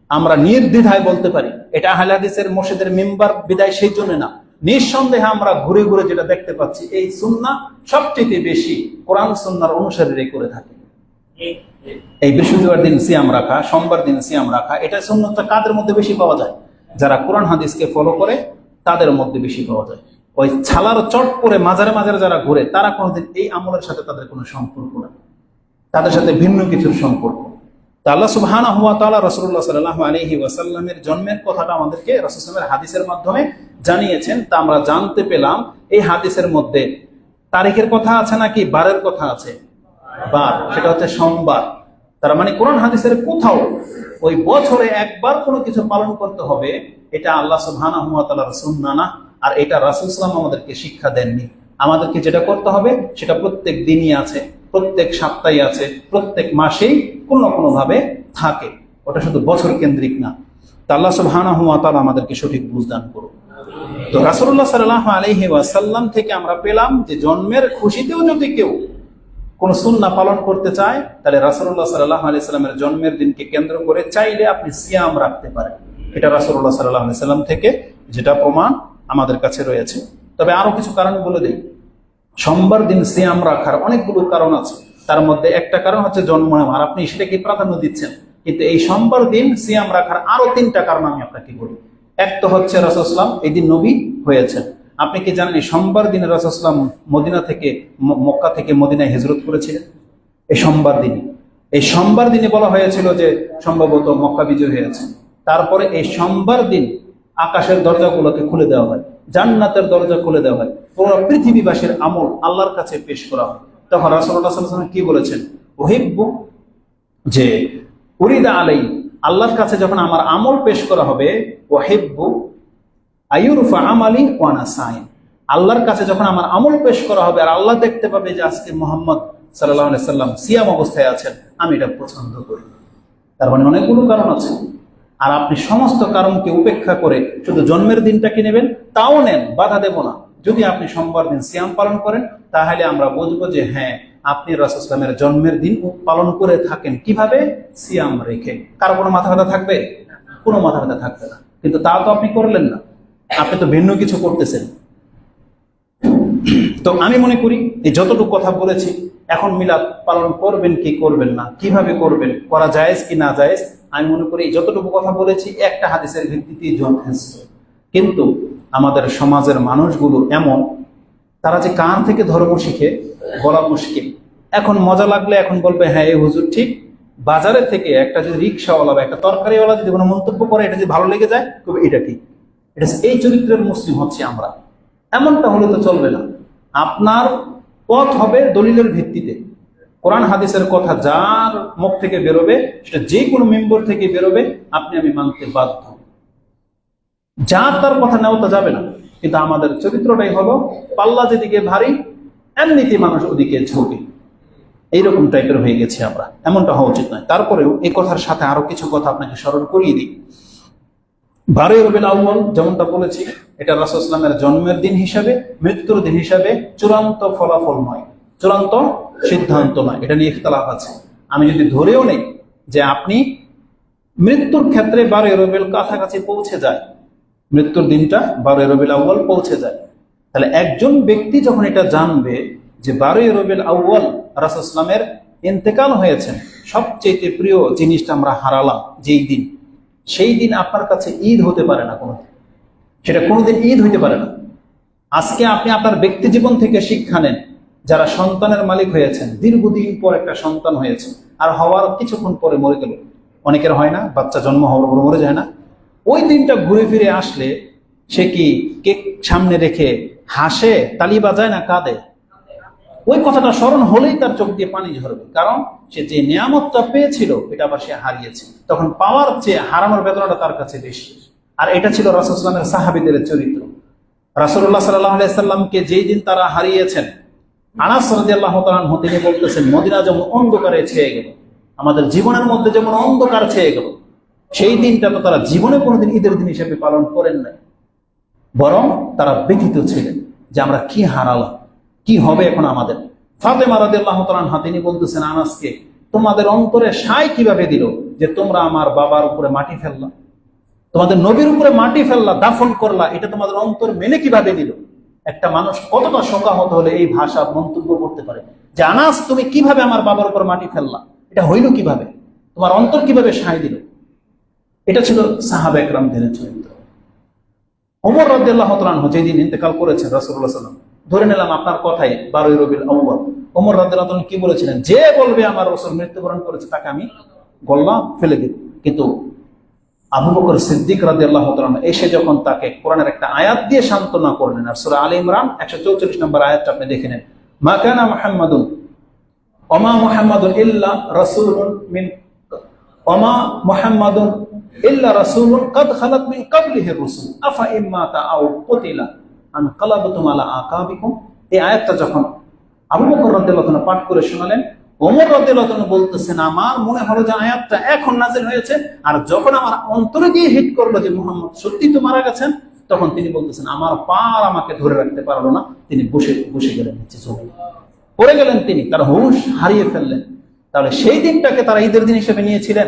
আমরা নির্দ্বিধায় বলতে পারি এটা আহলে হাদিসের মসজিদের মিম্বার বিদায় সেই জন্য না, নিঃসন্দেহে আমরা ঘুরে ঘুরে যেটা দেখতে পাচ্ছি এই সুন্নাহ সবচেয়ে বেশি কোরআন সুন্নাহর অনুসারীরাই করে থাকে। এই বৃহস্পতিবার দিন সিয়াম রাখা, সোমবার দিন সিয়াম রাখা, এটা সুন্নাহটা কাদের মধ্যে বেশি পাওয়া যায়? যারা কোরআন হাদিসকে ফলো করে তাদের মধ্যে বেশি পাওয়া যায়। ওই ছালার চট পরে মাজারে মাজারে যারা ঘুরে তারা কোনোদিন এই আমলের সাথে তাদের কোনো সম্পর্ক না, তাদের সাথে ভিন্ন কিছুর সম্পর্ক। তা আল্লাহ সুবহানাহু ওয়া তাআলা রাসূলুল্লাহ সাল্লাল্লাহু আলাইহি ওয়াসাল্লামের জন্মের কথাটা আমাদেরকে রাসূল সাল্লাল্লাহু আলাইহি ওয়াসাল্লামের হাদিসের মাধ্যমে জানিয়েছেন। তা আমরা জানতে পেলাম এই হাদিসের মধ্যে তারিখের কথা আছে নাকি বারের কথা আছে? বার, সেটা হচ্ছে সোমবার। তার মানে কোরআন হাদিসের কোথাও ওই বছরে একবার কোনো কিছু পালন করতে হবে এটা আল্লাহ সুবহানাহু ওয়া তাআলার সুন্নাহ না, আর এটা রাসূল সাল্লাল্লাহু আলাইহি ওয়াসাল্লাম আমাদেরকে শিক্ষা দেননি। আমাদেরকে যেটা করতে হবে সেটা প্রত্যেক দিনই আছে, প্রত্যেক সপ্তাহে আছে, প্রত্যেক মাসেই কোনো না কোনো ভাবে থাকে। ওটা শুধু বছর কেন্দ্রিক না। তা আল্লাহ সুবহানাহু ওয়া তাআলা আমাদেরকে সঠিক বুঝদান করুন। তো রাসূলুল্লাহ সাল্লাল্লাহু আলাইহি ওয়াসাল্লাম থেকে আমরা পেলাম যে জন্মের খুশিতেও যদি কেউ কোন সুন্নাহ পালন করতে চায় তাহলে রাসূলুল্লাহ সাল্লাল্লাহু আলাইহি সাল্লামের জন্মের দিনকে কেন্দ্র করে চাইলে আপনি সিয়াম রাখতে পারেন। এটা রাসূলুল্লাহ সাল্লাল্লাহু আলাইহি সাল্লাম থেকে যেটা প্রমাণ আমাদের কাছে রয়েছে। তবে আরো কিছু কারণ বলে দেই। সোমবার দিন সিয়াম রাখার অনেকগুলো কারণ আছে, তার মধ্যে একটা কারণ হচ্ছে জন্ম, আর আপনি সেটাকে প্রাধান্য দিচ্ছেন। কিন্তু এই সোমবার দিন সিয়াম রাখার আরো 3টা কারণ আমি আপনাকে বলি। এক তো হচ্ছে রাসূল সাল্লাল্লাহু আলাইহি ওয়াসাল্লাম এই দিন নবী হয়েছেন। আপনি কি জানেন সোমবার দিনে রাসূল সাল্লাল্লাহু আলাইহি ওয়াসাল্লাম মদিনা থেকে মক্কা থেকে মদিনায় হিজরত করেছিলেন? এই সোমবার দিনে। এই সোমবার দিনে বলা হয়েছিল যে সম্ভবত মক্কা বিজয় হয়েছে। তারপরে এই সোমবার দিন আকাশের দরজাগুলোকে খুলে দেওয়া হয়, জান্নাতের দরজা খুলে দেওয়া হয়, পুরো পৃথিবীবাসীর আমল আল্লাহর কাছে পেশ করা হয়। তখন রাসূলুল্লাহ সাল্লাল্লাহু আলাইহি ওয়াসাল্লাম কি বলেছেন? উহিব্বু, যে উরিদা আলাই, আল্লাহর কাছে যখন আমার আমল পেশ করা হবে, ওয়াহিব্বু আইয়ুরফা আমালি ওয়া আনা সাইম, আল্লাহর কাছে যখন আমার আমল পেশ করা হবে আর আল্লাহ দেখতে পাবে যে আজকে মুহাম্মদ সাল্লাল্লাহু আলাইহি সাল্লাম সিয়াম অবস্থায় আছেন, আমি এটা পছন্দ করি। তার মানে অনেকগুলো কারণ আছে। আর আপনি সমস্ত কারণকে উপেক্ষা করে শুধু জন্মের দিনটাকে নেবেন, তাও নেন, বাধা দেব না। যদি আপনি সোমবার দিন সিয়াম পালন করেন তাহলে আমরা বুঝবো যে হ্যাঁ আপনি রাসূল সাল্লাল্লাহু আলাইহি ওয়াসাল্লামের জন্মের দিন পালন করে থাকেন। কিভাবে? সিয়াম রেখে। কারো কোনো মাথা ব্যথা থাকবে? কোনো মাথা ব্যথা থাকবে না। কিন্তু তা তো আপনি করলেন না, আপনি তো ভিন্ন কিছু করতেছেন। তো আমি মনে করি এই যতটুকু কথা বলেছি, এখন মিলাদ পালন করবেন কি করবেন না, কিভাবে করবেন, করা জায়েজ কি না জায়েজ, আমি মনে করি যতটুকু কথা বলেছি একটা হাদিসের ভিত্তিতেই যথেষ্ট। কিন্তু আমাদের সমাজের মানুষগুলো এমন, তারা যে কার থেকে ধর্ম শিখে বলা মুশকিল। এখন মজা লাগলে এখন বলবে হ্যাঁ এই হুজুর ঠিক, বাজারে থেকে একটা যদি রিক্সাওয়ালা বা একটা তরকারিওয়ালা যদি কোনো মন্তব্য করে এটা যদি ভালো লেগে যায় তবে এটা ঠিক। এটা এই চরিত্রের মুসলিম হচ্ছে আমরা। এমনটা হলে তো চলবে না। আপনার পথ হবে দলিলের ভিত্তিতে। কোরআন হাদিসের কথা যার মুখ থেকে বেরোবে, সেটা যে কোনো মেম্বর থেকে বেরোবে, আপনি আমি মানতে বাধ্য। যার তার কথা নেওয়া যাবে না। কিন্তু আমাদের চরিত্রটাই হলো পাল্লা যেদিকে ভারী এমনিতে মানুষ ওদিকে ঝোঁকে, এইরকম টাইপের হয়ে গেছে আমরা। এমনটা হওয়া উচিত নয়। তারপরেও এই কথার সাথে আরো কিছু কথা আপনাকে স্মরণ করিয়ে দিই। 12 রবিউল আউয়াল যেমনটা বলেছি, এটা রাসূল সাল্লাল্লাহু আলাইহি ওয়াসাল্লামের জন্মের দিন হিসাবে, মৃত্যুর দিন হিসাবে চূড়ান্ত ফলাফল নয়, চূড়ান্ত সিদ্ধান্ত নয়। এটা নিয়ে ইখতিলাফ আছে। আমি যদি ধরেও নেই যে আপনি মৃত্যুর ক্ষেত্রে 12 রবিউল কাছাকাছি পৌঁছে যায়, মৃত্যুর দিনটা 12 রবিউল আউয়াল পৌঁছে যায়, তাহলে একজন ব্যক্তি যখন এটা জানবে যে 12 রবিউল আউয়াল রাসূল সাল্লাল্লাহু আলাইহি ওয়াসাল্লামের ইন্তেকাল হয়েছে, সবচেয়ে প্রিয় জিনিসটা আমরা হারালাম যেই দিন, সেই দিন আপনার কাছে ঈদ হতে পারে না কোনোদিন। সেটা কোনোদিন ঈদ হইতে পারে না। আজকে আপনি আপনার ব্যক্তি জীবন থেকে শিক্ষা নেন, যারা সন্তানের মালিক হয়েছেন, দীর্ঘদিন পর একটা সন্তান হয়েছে, আর হওয়ার কিছুক্ষণ পরে মরে গেল। অনেকের হয় না, বাচ্চা জন্ম হওয়ার পর মরে যায় না। ওই দিনটা ঘুরে ফিরে আসলে সে কি কেক সামনে রেখে হাসে, তালি বাজায়, না কাঁদে? ওই কথাটা স্মরণ হলেই তার চোখ দিয়ে পানি ঝরবে, কারণ সে যে নিয়ামতটা পেয়েছিল এটা আবার সে হারিয়েছে। তখন পাওয়ার চেয়ে হারানোর বেদনাটা তার কাছে বেশি। আর এটা ছিল রাসূল সাল্লাল্লাহু আলাইহি ওয়াসাল্লামের সাহাবীদের চরিত্র। রাসূলুল্লাহ সাল্লাল্লাহু আলাইহি ওয়াসাল্লামকে যেই দিন তারা হারিয়েছেন, আনাস রাদিয়াল্লাহু তাআলা আনহু তিনি বলতেছেন, মদিনা যেমন অন্ধকারে ছেয়ে গেল, আমাদের জীবনের মধ্যে যেমন অন্ধকার ছেয়ে গেল, সেই দিনটা তো তারা জীবনে কোনোদিন ঈদের দিন হিসেবে পালন করেন নাই, বরং তারা ব্যথিত ছিলেন যে আমরা কি হারালাম, কি হবে এখন আমাদের। ফাতেমা রাদিয়াল্লাহু তাআলা আনহা তিনি বলতেছেন আনাসকে, তোমাদের অন্তরে সায় কিভাবে দিল যে তোমরা আমার বাবার উপরে মাটি ফেললা, তোমাদের নবীর উপরে মাটি ফেললা, দাফন করলা, এটা তোমাদের অন্তর মেনে কিভাবে নিল? একটা মানুষ কতটা শোকাহত হলে এই ভাষা মন্তব্য করতে পারে যে আনাস তুমি কিভাবে আমার বাবার উপর মাটি ফেললা, এটা হইল কিভাবে, তোমার অন্তর কিভাবে সায় দিল? এটা ছিল সাহাবা একরামদের চরিত্র। ওমর রাদিয়াল্লাহু তাআলা আনহু যেদিন ইন্তেকাল করেছেন রাসূলুল্লাহ সাল্লাল্লাহু আলাইহি ওয়াসাল্লাম, ধরে নিলাম আপনার কথাই 12 রবিউল আউয়াল, ওমর রাদিয়াল্লাহু তাআলা কি বলেছিলেন, যে বলবে আমার রাসূল মৃত্যুবরণ করেছে তাকে আমি গলা ফেলে দেব। কিন্তু আবু বকর সিদ্দিক রাদিয়াল্লাহু তাআলা এসে যখন তাকে কোরআনের একটা আয়াত দিয়ে সান্ত্বনা করলেন, আর সূরা আলে ইমরান 144 নম্বর আয়াতটা আপনি দেখে নেন, মা কানা মুহাম্মাদুন ওমা মুহাম্মাদুন ইল্লা রাসূলুন মিন ওমা মুহাম্মাদুন ইল্লা রাসূলুন কাদ খালাত মিন ক্বাবলিহি রাসূল আফা ইম্মাতা আও কুতিলা আনকালাবতুম আলা আকাবিকুম। এই আয়াতটা যখন আবু বকর রাদিয়াল্লাহু তাআলা পাঠ করে শোনালেন, ওমর রাদিয়াল্লাহু তাআলা বলতেছেন আমার মনে হলো যে আয়াতটা এখন নাযিল হয়েছে, আর যখন আমার অন্তরে গিয়ে হিট করলো যে মুহাম্মদ সত্যি তো মারা গেছেন, তখন তিনি বলতেছেন আমার পার আমাকে ধরে রাখতে পারলো না, তিনি বসে গেলেন নিচে জমিনে, পড়ে গেলেন, তিনি তার হুঁশ হারিয়ে ফেললেন। তাহলে সেই দিনটাকে তারা ঈদের দিন হিসেবে নিয়েছিলেন।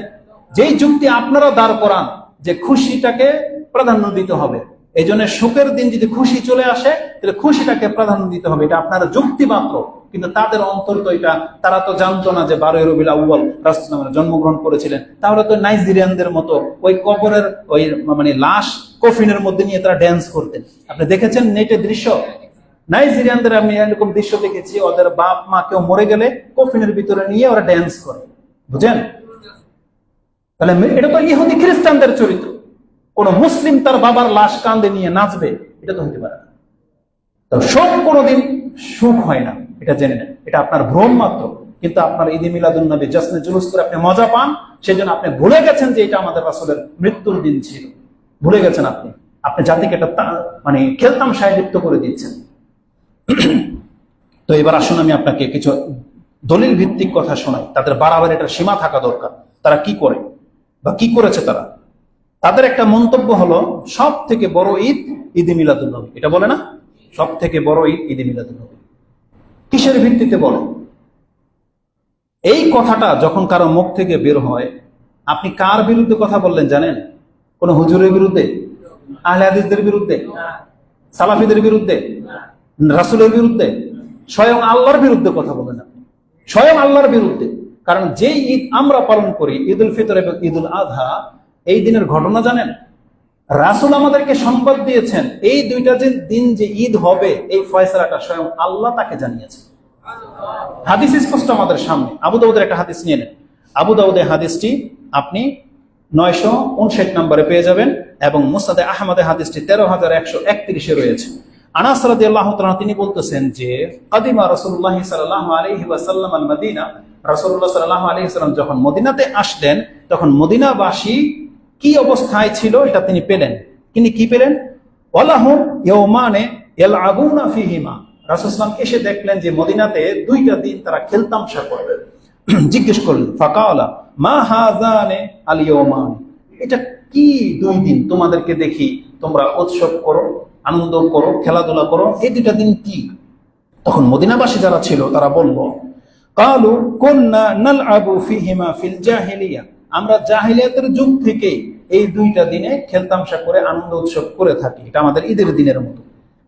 যেই যুক্তি আপনারা দাঁড় করান যে খুশিটাকে প্রাধান্য দিতে হবে, এই জন্য শোকের দিন যদি খুশি চলে আসে তাহলে খুশিটাকে প্রাধান্য দিতে হবে, এটা আপনার যুক্তি মাত্র। কিন্তু তাদের অন্তর তো এটা, তারা তো জানতো না যে 12 রবিউল আউয়াল রাসূলুল্লাহ জন্মগ্রহণ করেছিলেন। তাহলে তো নাইজেরিয়ানদের মতো ওই কবরের ওই মানে লাশ কফিনের মধ্যে নিয়ে তারা ড্যান্স করতেন। আপনি দেখেছেন নেটে দৃশ্য, নাইজেরিয়ানদের আমি এরকম দৃশ্য দেখেছি, ওদের বাপ মা কেউ মরে গেলে কফিনের ভিতরে নিয়ে ওরা ড্যান্স করে, বুঝেন? তাহলে এটা তো ইহুদি খ্রিস্টানদের চরিত্র। কোন মুসলিম তার বাবার লাশ কাঁধে নিয়ে নাচবে, এটা তো হতে পারে না। তো শোক কোনোদিন সুখ হয় না, এটা জেনে নেন, এটা আপনার ভ্রম মাত্র। কিন্তু আপনার ঈদে মিলাদুন নবী জশ্নে জুলুস করে আপনি মজা পান, সেজন্য আপনি ভুলে গেছেন যে এটা আমাদের রাসূলের মৃত্যুর দিন ছিল, ভুলে গেছেন আপনি। আপনি জাতিকে এটা মানে খেলতামশায় লিপ্ত করে দিচ্ছেন। তো এবার আসুন আমি আপনাকে কিছু দলিল ভিত্তিক কথা শোনাই, তাদের বাড়াবার একটা সীমা থাকা দরকার। তারা কি করে বা কি করেছে তারা? তাদের একটা মন্তব্য হলো সব থেকে বড় ঈদ ঈদে মিলাদুন নবী। এটা বলে না, সব থেকে বড় ঈদ ঈদে মিলাদুন নবী। কিসের ভিত্তিতে বলে? এই কথাটা যখন কারো মুখ থেকে বের হয়, আপনি কার বিরুদ্ধে কথা বললেন জানেন? কোন হুজুরের বিরুদ্ধে, আহলে হাদিসদের বিরুদ্ধে, সালাফিদের বিরুদ্ধে, রাসূলের বিরুদ্ধে, স্বয়ং আল্লাহর বিরুদ্ধে কথা বলেন আপনি, স্বয়ং আল্লাহর বিরুদ্ধে। কারণ যে ঈদ আমরা পালন করি, ঈদ উল ফিতর এবং ঈদ উল আযহা, এই দিনের ঘটনা জানেন? রাসূল আমাদেরকে সংবাদ দিয়েছেন এই দুইটা দিন যে ঈদ হবে, এই ফয়সালাটা স্বয়ং আল্লাহ তাকে জানিয়েছেন। হাদিস স্পষ্ট আমাদের সামনে। আবু দাউদের একটা হাদিস নিয়ে নেন। আবু দাউদের হাদিসটি আপনি 959 নম্বরে পেয়ে যাবেন, এবং মুসনাদে আহমদে হাদিসটি 13,131 রয়েছে। আনাস রাদিয়াল্লাহু তাআলা তিনি বলতেছেন যে কাদিমা রাসূলুল্লাহ সাল্লাল্লাহু আলাইহি ওয়াসাল্লাম আল মদিনা, রাসূলুল্লাহ সাল্লাল্লাহু আলাইহি ওয়াসাল্লাম যখন মদিনাতে আসলেন তখন মদিনাবাসী কি অবস্থায় ছিল এটা তিনি পেলেন। তিনি কি পেলেন? ওয়ালাহুম ইয়াওমানে ইয়ালআবুনা ফিহিমা, রাসূল সাল্লাল্লাহু আলাইহি এসে দেখলেন যে মদিনাতে দুইটা দিন তারা খেলতামশা করবে। জিজ্ঞেস করলেন ফাকালা মা হাযানে আল ইয়াওমান, এটা কি দুই দিন তোমাদেরকে দেখি তোমরা উৎসব করো, আনন্দ করো, খেলাধুলা করো, এই দুইটা দিন কি? তখন মদিনাবাসী যারা ছিল তারা বলল কালু কুননা নালআবু ফিহিমা ফিল জাহিলিয়া, আমরা জাহিলিয়াতের যুগ থেকে এই দুইটা দিনে খেলতামশা করে আনন্দ উৎসব করে থাকি, এটা আমাদের ঈদের দিনের মতো।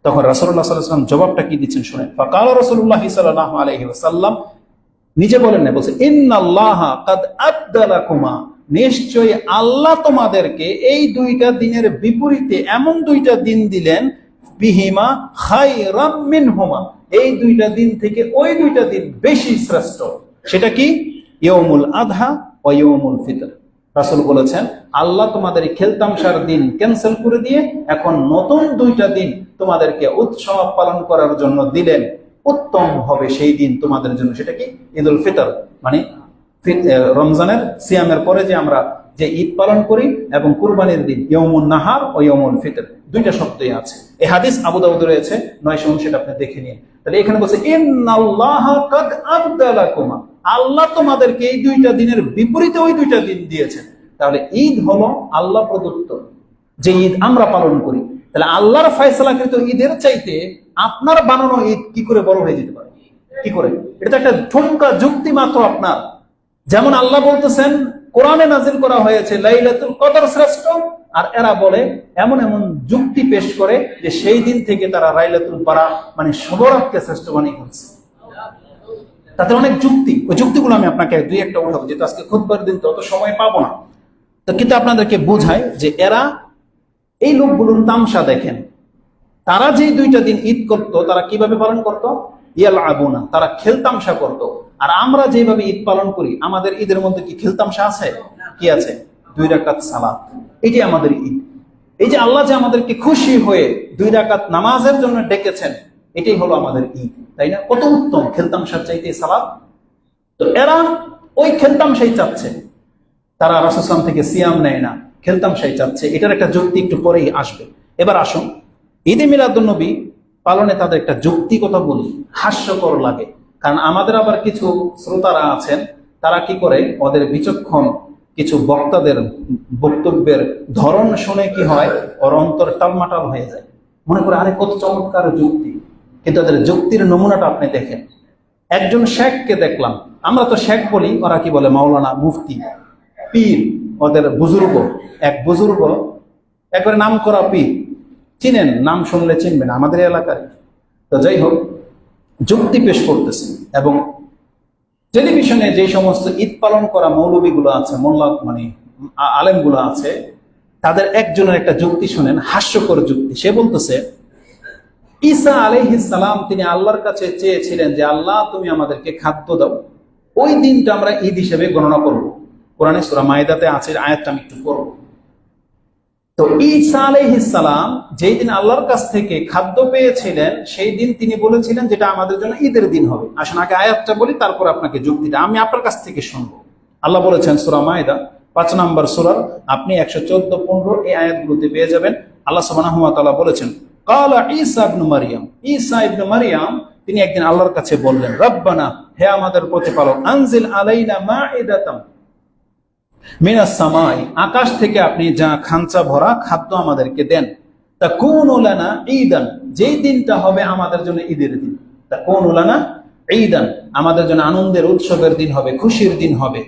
তখন রাসূলুল্লাহ সাল্লাল্লাহু আলাইহি ওয়াসাল্লাম জবাবটা কি দিচ্ছেন শুনেন। ফাকালা রাসূলুল্লাহ সাল্লাল্লাহু আলাইহি ওয়াসাল্লাম, নিজে বলেন না, বলছে ইন্নাল্লাহা কাদ আবদালাকুমা, নিশ্চয়ই আল্লাহ তোমাদেরকে এই দুইটা দিনের বিপরীতে এমন দুইটা দিন দিলেন, বিহিমা খায়রাম মিনহুমা, এই দুইটা দিন থেকে ওই দুইটা দিন বেশি শ্রেষ্ঠ। সেটা কি? ইয়াউমুল আযহা ওয়া ইয়াউমুল ফিতর। রাসূল বলেছেন আল্লাহ তোমাদের এই খেলতামশার দিন ক্যান্সেল করে দিয়ে এখন নতুন দুইটা দিন তোমাদেরকে উৎসব পালন করার জন্য দিলেন, উত্তম হবে সেই দিন তোমাদের জন্য। সেটা কি? ঈদুল ফিতর, মানে রমজানের সিয়ামের পরে যে আমরা যে ঈদ পালন করি, এবং কুরবানির দিন ইয়াউমুন নাহার ও ইয়াউমুল ফিতর, দুইটা শব্দই আছে। এই হাদিস আবু দাউদে রয়েছে 959, সেটা আপনি দেখে নিন। তাহলে এখানে বলছে ইন্নাল্লাহা কাদ আবদালাকুমা, আল্লাহ তোমাদেরকে এই দুইটা দিনের বিপরীতে ওই দুইটা দিন দিয়েছেন। তাহলে ঈদ হলো আল্লাহ প্রদত্ত যে ঈদ আমরা পালন করি। তাহলে আল্লাহর ফয়সালাকৃত ঈদের চাইতে আপনার বানানো ঈদ কি করে বড় হয়ে যেতে পারে? কি করে? এটা তো একটা ঠুনকা যুক্তি মাত্র আপনার। যেমন আল্লাহ বলতেছেন কোরআনে নাজিল করা হয়েছে লাইলাতুল কদর শ্রেষ্ঠ, আর এরা বলে এমন এমন যুক্তি পেশ করে যে সেই দিন থেকে তারা লাইলাতুল বারাত মানে শুভরাতকে শ্রেষ্ঠ বানিয়ে ফেলছে। তাতে অনেক যুক্তি, ওই যুক্তিগুলো আমি আপনাকে দুই একটা উঠাবো, যেহেতু আজকে খুতবার দিন তো অত সময় পাবো না। তো কিন্তু আপনাদেরকে বোঝায় যে এরা এই লোকগুলোর তামসা দেখেন, তারা যে দুইটা দিন ঈদ করতো তারা কিভাবে পালন করতো? ইয়ালআবুনা, তারা খেলতামশা করতো। আর আমরা যেভাবে ঈদ পালন করি, আমাদের ঈদের মধ্যে কি খেলতামশা আছে? কি আছে? 2 রাকাত সালাত, এটি আমাদের ঈদ। এই যে আল্লাহ যে আমাদেরকে খুশি হয়ে 2 রাকাত নামাজের জন্য ডেকেছেন, এটাই হলো আমাদের ঈদ, তাই না? কত উত্তম খেলতামশার চাইতে সালাত। তো এরা ওই খেলতামশাই চাচ্ছে, তারা রাসূল সাল্লাল্লাহু আলাইহি ওয়াসাল্লাম থেকে সিয়াম নেয় না, খেলতামশাই চাচ্ছে। এটার একটা যুক্তি একটু পরেই আসবে। এবার আসুন ঈদে মিলাদুন নবী পালনে তাদের একটা যুক্তি কথা বলি, হাস্যকর লাগে। কারণ আমাদের আবার কিছু শ্রোতারা আছেন, তারা কি করে, ওদের বিচক্ষণ কিছু বক্তাদের বক্তব্যের ধরন শুনে কি হয়, ওর অন্তর টালমাটাল হয়ে যায়, মনে করে আরে কত চমৎকার যুক্তি। কিন্তু তাদের যুক্তির নমুনাটা আপনি দেখেন। একজন শেখকে দেখলাম, আমরা তো শেখ বলি, ওরা কি বলে মাওলানা, মুফতি, পীর, ওদের বুজুর্গ। এক বুজুর্গ একবারে নাম করা পীর, চিনেন, নাম শুনলে চিনবেন, আমাদের এলাকায়। তো যাই হোক, যুক্তি পেশ করতেছেন, এবং টেলিভিশনে যে সমস্ত ঈদ পালন করা মৌলবীগুলো আছে, মোল্লা মানে আলেমগুলো আছে, তাদের একজনের একটা যুক্তি শুনেন, হাস্যকর যুক্তি। সে বলতেছে ঈসা আলাইহিস সালাম তিনি আল্লাহর কাছে চেয়েছিলেন যে আল্লাহ তুমি আমাদেরকে খাদ্য দাও, ওই দিনটা আমরা ঈদ হিসেবে গণনা করব। কোরআনে সূরা মাইদাতে আছে, আয়াতটা আমি একটু পড়ব। তো ঈসা আলাইহিস সালাম যেই দিন আল্লাহর কাছ থেকে খাদ্য পেয়েছিলেন, সেই দিন তিনি বলেছিলেন যেটা আমাদের জন্য ঈদের দিন হবে। আসুন আগে আয়াতটা বলি, তারপর আপনাকে যুক্তিটা আমি আপনার কাছ থেকে শুনবো। আল্লাহ বলেছেন সূরা মাইদা 5 নম্বর সূরার আপনি 114-15 এই আয়াতগুলোতে পেয়ে যাবেন। আল্লাহ সুবহানাহু ওয়া তাআলা বলেছেন ক্বালা ঈসা ইবনে মারইয়াম, ঈসা ইবনে মারইয়াম তিনি একদিন আল্লাহর কাছে বললেন, রব্বানা, হে আমাদের প্রতিপালক, আনজিল আলাইনা মাইদাতাম মিনাস সামাই, আকাশ থেকে আপনি যা খাঞ্চা ভরা খাদ্য আমাদেরকে দেন, তাকুনু লানা ঈদান, যেই দিনটা হবে আমাদের জন্য ঈদের দিন, তাকুনু লানা ঈদান, আমাদের জন্য আনন্দের উৎসবের দিন হবে, খুশির দিন হবে,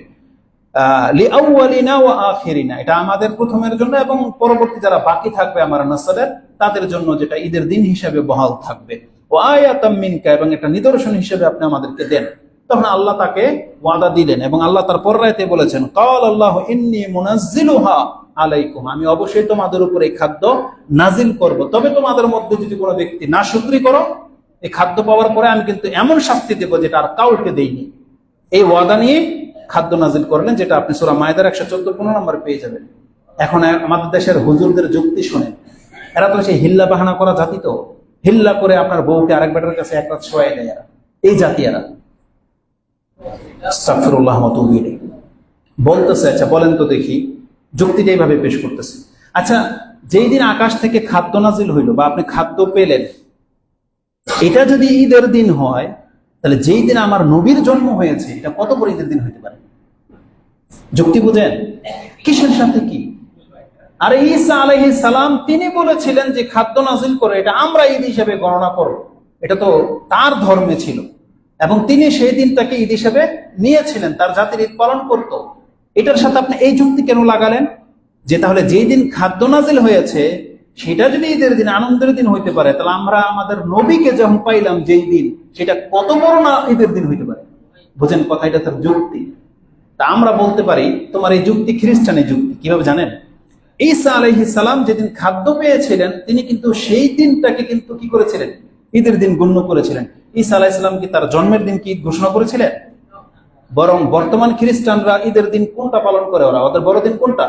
লিআউয়ালিনা ওয়া আখিরিনা, এটা আমাদের প্রথমের জন্য এবং পরবর্তী যারা বাকি থাকবে আমার নাসলের তাদের জন্য, যেটা ঈদের দিন হিসেবে বহাল থাকবে, ওয়া আয়াতাম মিনকা, এবং একটা নিদর্শন হিসেবে আপনি আমাদেরকে দেন। তখন আল্লাহ তাকে ওয়াদা দিলেন, এবং আল্লাহ তার পররাইতে বলেছেন ক্বাল আল্লাহু ইন্নী মুনাজ্জিলুহা আলাইকুম, আমি অবশ্যই তোমাদের উপর এই খাদ্য নাজিল করব, তবে তোমাদের মধ্যে যদি কোনো ব্যক্তি নাশুকরি করো, এই খাদ্য পাওয়ার পরে আমি কিন্তু এমন শাস্তি দেব যেটা আর কাউকে দেইনি। এই ওয়াদা নিয়ে খাদ্য নাজিল করলেন, যেটা আপনি সূরা মাইদার 114-15 নম্বর পেয়ে যাবেন। এখন আমাদের দেশের হুজুরদের যুক্তি শুনে, এরা তো সেই হিল্লা বাহানা করা জাতি, তো হিল্লা করে আপনার বউকে আরেক বেটার কাছে এক রাত শোয়াই দেয় এরা, এই জাতি এরা। আস্তাগফিরুল্লাহ ওয়া আতুবু ইলাইহি। বলতেছে, আচ্ছা বলেন তো দেখি, যুক্তিটা এইভাবে পেশ করতেছে, আচ্ছা যেই দিন আকাশ থেকে খাদ্য নাজিল হইল বা আপনি খাদ্য পেলেন, এটা যদি ঈদের দিন হয়, তাহলে যেই দিন আমার নবীর জন্ম হয়েছে এটা কত বড় ঈদের দিন হইতে পারে? যুক্তি বুঝেন? কিসের সাথে কি? আর ঈসা আলাইহিস সালাম তিনি বলেছিলেন যে খাদ্য নাজিল করে এটা আমরা ঈদ হিসেবে গণনা করব, এটা তো তার ধর্মে ছিল এবং তিনি সেই দিনটাকে ঈদ হিসেবে নিয়েছিলেন, তার জাতির ঈদ পালন করত। এটার সাথে আপনি এই যুক্তি কেন লাগালেন যে তাহলে যেই দিন খাদ্য নাজিল হয়েছে সেটা যদি ঈদের দিন, আনন্দের দিন হইতে পারে, তাহলে আমরা আমাদের নবীকে যখন পাইলাম যেই দিন, সেটা কত বড় না ঈদের দিন হইতে পারে? বুঝেন কথা? এটা তার যুক্তি। তা আমরা বলতে পারি তোমার এই যুক্তি খ্রিস্টানের যুক্তি। কিভাবে জানেন? ঈসা আলাইহিস সালাম যেদিন খাদ্য পেয়েছিলেন তিনি কিন্তু সেই দিনটাকে কিন্তু কি করেছিলেন? ঈদের দিন গণ্য করেছিলেন। ঈসা আলাইহিস সালাম কি তার জন্মের দিন কি ঈদ ঘোষণা করেছিলেন? বরং বর্তমান খ্রিস্টানরা ঈদের দিন কোনটা পালন করে? ওদের বড় দিন কোনটা?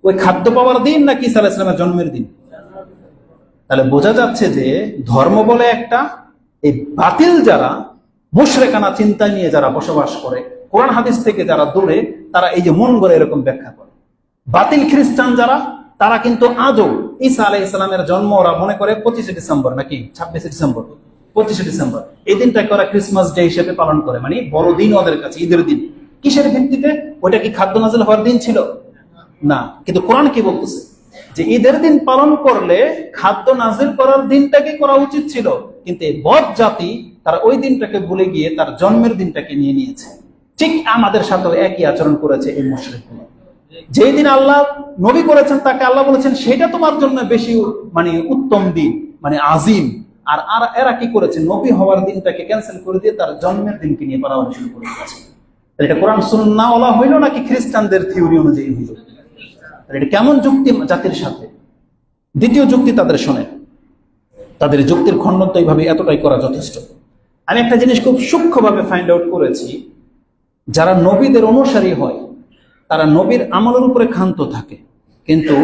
ওই খাদ্য পাওয়ার দিন নাকি ঈসা আলাইহিস সালামের জন্মের দিন? তাহলে বোঝা যাচ্ছে যে ধর্ম বলে একটা, এই বাতিল যারা মুশরিকানা চিন্তা নিয়ে যারা বসবাস করে, কোরআন হাদিস থেকে যারা দূরে, তারা এই যে মন গড়ে এরকম ব্যাখ্যা করে। বাতিল খ্রিস্টান যারা, তারা কিন্তু আজও ঈসা আলাইহিস সালামের জন্ম ওরা মনে করে 25শে ডিসেম্বর নাকি 26শে ডিসেম্বর, 25শে ডিসেম্বর, এই দিনটাকে ওরা ক্রিসমাস ডে হিসেবে পালন করে, মানে বড় দিন ওদের কাছে, ঈদের দিন। কিসের ভিত্তিতে? ওইটা কি খাদ্য নাজিল হওয়ার দিন ছিল? না। কিন্তু কোরআন কি বলতেছে? যে ঈদের দিন পালন করলে খাদ্য নাজিল করার দিনটাকে করা উচিত ছিল, কিন্তু এই বদ জাতি তারা ওই দিনটাকে ভুলে গিয়ে তার জন্মের দিনটাকে নিয়ে নিয়েছে। ঠিক আমাদের সাথেও একই আচরণ করেছে এই মুশরিকগুলো। যেই দিন আল্লাহ নবী করেছেন তাকে আল্লাহ বলেছেন সেটা তোমার জন্য বেশি মানে উত্তম দিন, মানে আজিম। আর এরা কি করেছে? নবী হওয়ার দিনটাকে ক্যান্সেল করে দিয়ে তার জন্মের দিনকে নিয়ে পালানো শুরু করে দিয়েছে। এটা কোরআন সুন্নাহ ওয়ালা হইল নাকি খ্রিস্টানদের থিওরি অনুযায়ী হইল? এটা কেমন যুক্তি জাতির সাথে? দ্বিতীয় যুক্তি তাদের শোনে, তাদের যুক্তির খণ্ডন তো এইভাবে এতটাই করা যথেষ্ট। আমি একটা জিনিস খুব সূক্ষ্মভাবে ফাইন্ড আউট করেছি, যারা নবীদের অনুসারী হয় তারা নবীর আমলের উপরে ক্ষান্ত থাকে, কিন্তু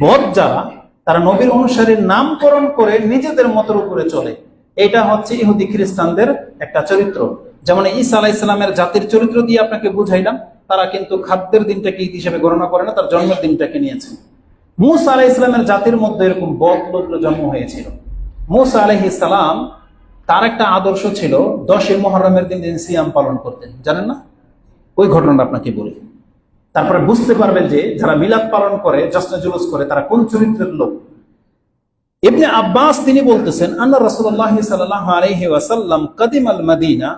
বদ যারা, তারা নবীর অনুসারীর নামকরণ করে নিজেদের মতের উপরে চলে। এটা হচ্ছে ইহুদি খ্রিস্টানদের একটা চরিত্র। যেমন ঈসা আলাইহিস সালামের জাতির চরিত্র দিয়ে আপনাকে বুঝাইলাম, তারা কিন্তু খাদ্যের দিনটাকে ঈদ হিসেবে গণনা করে না, তার জন্মের দিনটাকে নিয়েছে। মূসা আলাইহিস সালামের জাতির মধ্যে এরকম বদ লোকের জন্ম হয়েছিল। মূসা আলাইহিস সালাম তার একটা আদর্শ ছিল 10 মুহররমের দিন সিয়াম পালন করতেন, জানেন না? ওই ঘটনাটা আপনাকে বলি, তারপরে বুঝতে পারবেন যে যারা মিলাদ পালন করে, জশ্নে জুলুস করে, তারা কোন চরিত্রের লোক। ইবনে আব্বাস তিনি বলতেছেন, আন্না রাসূলুল্লাহ সাল্লাল্লাহু আলাইহি ওয়াসাল্লাম কাদিমাল মাদিনা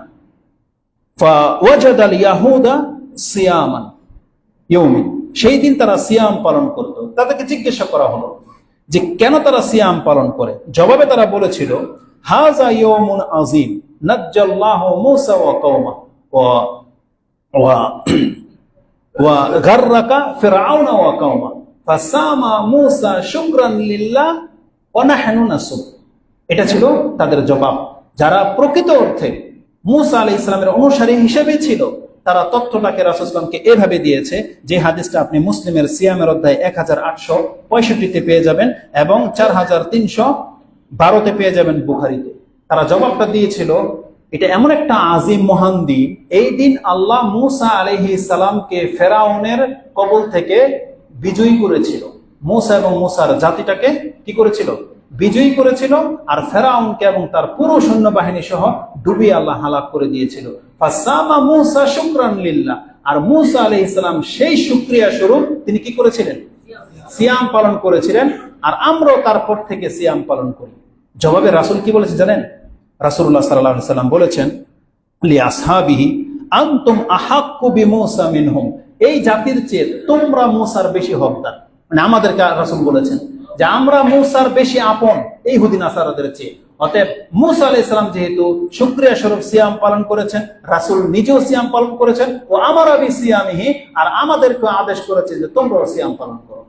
ফাওয়াজাদাল ইয়াহুদা সিয়ামান ইয়াউমিন। সেই দিন তারা সিয়াম পালন করত। তাদেরকে জিজ্ঞাসা করা হলো যে কেন তারা সিয়াম পালন করে? জবাবে তারা বলেছিল, হাযা ইয়াউমুন আযীম নাজ্জাল্লাহু মূসা ওয়া কওমা ওয়া গাররাকা ফিরআউনা ওয়া কওমা ফাসামা মূসা শুকরান লিল্লাহ ওয়া নাহনু নাসুম। এটা ছিল তাদের জবাব। যারা প্রকৃত অর্থে মূসা আলাইহিস সালামের অনুসারী হিসেবে ছিল, তারা তথ্যটাকে রাসূল সাল্লাল্লাহু আলাইহি ওয়াসাল্লামকে এভাবে দিয়েছে, যে হাদিসটা আপনি মুসলিমের সিয়ামের অধ্যায় 1865-তে পেয়ে যাবেন এবং 4312-তে পেয়ে যাবেন বুখারীতে। তারা জবাবটা দিয়েছিল, এটা এমন একটা আজিম মহান দিন, এই দিন আল্লাহ মূসা আলাইহিস সালামকে ফেরাউনের কবল থেকে বিজয়ী করেছিল। মূসা এবং মূসার জাতিটাকে কি করেছিল? বিজয়ী করেছিল। আর ফেরাউনকে এবং তার পুরো সৈন্যবাহিনী সহ ডুবিয়ে আল্লাহ হালাক করে দিয়েছিল। ফাসামা মূসা শুকরান লিল্লাহ। আর মূসা আলাইহিস সালাম সেই শুকরিয়া স্বরূপ তিনি কি করেছিলেন? সিয়াম পালন করেছিলেন। আর আমরাও তারপর থেকে সিয়াম পালন করি। জবাবে রাসূল কি বলেছে জানেন? রাসূলুল্লাহ সাল্লাল্লাহু আলাইহি ওয়াসাল্লাম বলেছেন, লি আসহাবিহি আনতুম আহাক্কু বিমূসা মিনহুম। এই জাতির চেয়ে তোমরা মূসার বেশি হকদার। মানে আমাদেরকে রাসূল বলেছেন যে আমরা মূসার বেশি আপন এই ইহুদি নাসারাদের চেয়ে। অতএব মূসা আলাইহিস সালাম যেহেতু শুকরিয়া স্বরূপ সিয়াম পালন করেছেন, রাসূল নিজেও সিয়াম পালন করেছেন, ও আমারা বিসিয়ামিহি, আর আমাদেরকে আদেশ করেছে যে তোমরাও সিয়াম পালন করো।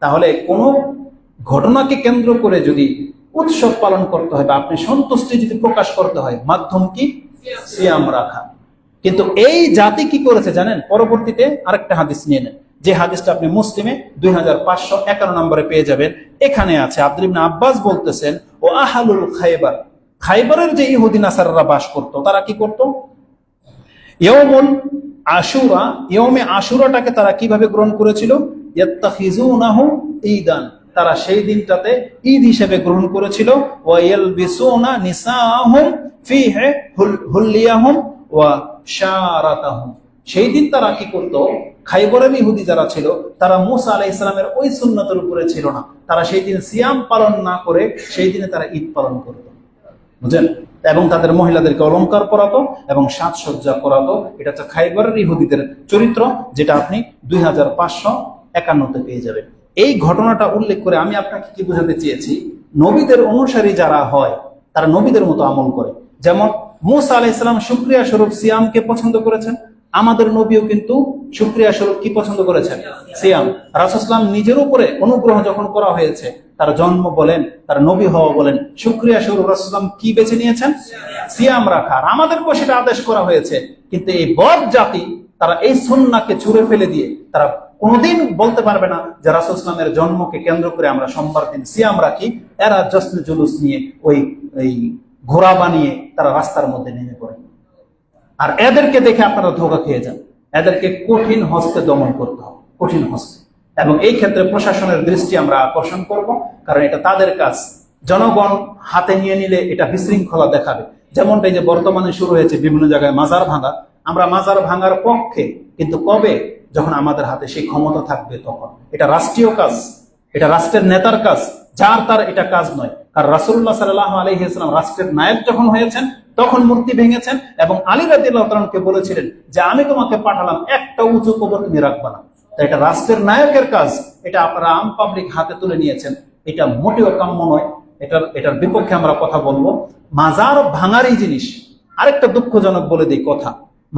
তাহলে কোন ঘটনাকে কেন্দ্র করে যদি উৎসব পালন করতে হয় বা আপনি সন্তুষ্টি যদি প্রকাশ করতে হয়, মাধ্যম কি? সিয়াম রাখা। কিন্তু এই জাতি কি করেছে জানেন? পরবর্তীতে আরেকটা হাদিস নিয়ে নেন, যে হাদিসটা আপনি মুসলিমে 2551 নম্বরে পেয়ে যাবেন। এখানে আছে, আব্দুল্লাহ ইবনে আব্বাস বলতেছেন, ও ও আহলুল খায়বার, খায়বারের যে ইহুদি নাসারারা বাস করত, তারা কি করত? ইয়ৌমুল আশুরা, ইয়ৌমে আশুরাটাকে তারা কিভাবে গ্রহণ করেছিল? ইয়াত্তাখিজুনাহু ঈদান, তারা সেই দিনটাতে ঈদ হিসেবে গ্রহণ করেছিল। ওয়া ইয়ালবিসুনা নিসাআহুম ফীহি হুল্লিয়াহুম ওয়া শারাতাহুম, সেই দিন তারা কি করত? খায়বরের ইহুদি যারা ছিল, তারা মুসা আলাইহিস সালামের ওই সুন্নতের উপরে ছিল না, তারা সেই দিন সিয়াম পালন না করে সেই দিনে তারা ঈদ পালন করত, বুঝলেন? এবং তাদের মহিলাদেরকে অলংকার পরাতো এবং সাজসজ্জা করাতো। এটা হচ্ছে খায়বরের ইহুদিদের চরিত্র, যেটা আপনি 2551 পেয়ে যাবেন। এই ঘটনাটা উল্লেখ করে আমি আপনাকে কি বোঝাতে চেয়েছি? নবীদের অনুসারী যারা হয় তারা নবীদের মতো আমল করে। যেমন মুসা আলাইহিস সালাম শুকরিয়া স্বরূপ সিয়ামকে পছন্দ করেছেন, আমাদের নবীও কিন্তু শুকরিয়া স্বরূপ কি পছন্দ করেছেন? সিয়াম। রাসূল সাল্লাল্লাহু আলাইহি ওয়াসাল্লাম নিজের উপরে অনুগ্রহ যখন করা হয়েছে, তার জন্ম বলেন, তার নবী হওয়া বলেন, শুকরিয়া স্বরূপ রাসূল সাল্লাল্লাহু আলাইহি ওয়াসাল্লাম কি বেছে নিয়েছেন? সিয়াম রাখা। আর আমাদেরকেও সেটা আদেশ করা হয়েছে। কিন্তু এই বদ জাতি তারা এই সুন্নাহকে ছুঁড়ে ফেলে দিয়ে তারা কোনোদিন বলতে পারবে না যে রাসূল সাল্লাল্লাহু আলাইহি ওয়াসাল্লামের জন্মকে কেন্দ্র করে আমরা সোমবার দিন সিয়াম রাখি। এরা জশ্নে জুলুস নিয়ে ওই ঘোড়া বানিয়ে তারা রাস্তার মধ্যে নেমে পড়ে। আর এদেরকে দেখে আপনারা ধোঁকা খেয়ে যান। এদেরকে কঠিন হস্তে দমন করতে হবে, কঠিন হস্তে। এবং এই ক্ষেত্রে প্রশাসনের দৃষ্টি আমরা আকর্ষণ করব, কারণ এটা তাদের কাজ। জনগণ হাতে নিয়ে নিলে এটা বিশৃঙ্খলা দেখাবে। যেমনটা এই যে বর্তমানে শুরু হয়েছে বিভিন্ন জায়গায় মাজার ভাঙা। আমরা মাজার ভাঙার পক্ষে, কিন্তু কবে? যখন আমাদের হাতে সেই ক্ষমতা থাকবে তখন। এটা রাষ্ট্রীয় কাজ, এটা রাষ্ট্রের নেতার কাজ, যার তার এটা কাজ নয়। আর রাসূলুল্লাহ সাল্লাল্লাহু আলাইহি ওয়াসাল্লাম রাষ্ট্রের নায়ক যখন হয়েছেন তখন মূর্তি ভেঙেছেন এবং আলী রাদিয়াল্লাহু তাআলা কে বলেছিলেন যে আমি তোমাকে পাঠালাম, একটা উঁচু কবর তুমি রাখবা না। তাই এটা রাষ্ট্রের নায়কের কাজ, এটা আপনারা আম পাবলিক হাতে তুলে নিয়েছেন, এটা মোটেও কাম্য নয়। এটার বিপক্ষে আমরা কথা বলবো। মাজার ভাঙারই জিনিস। আরেকটা দুঃখজনক বলে দিই কথা,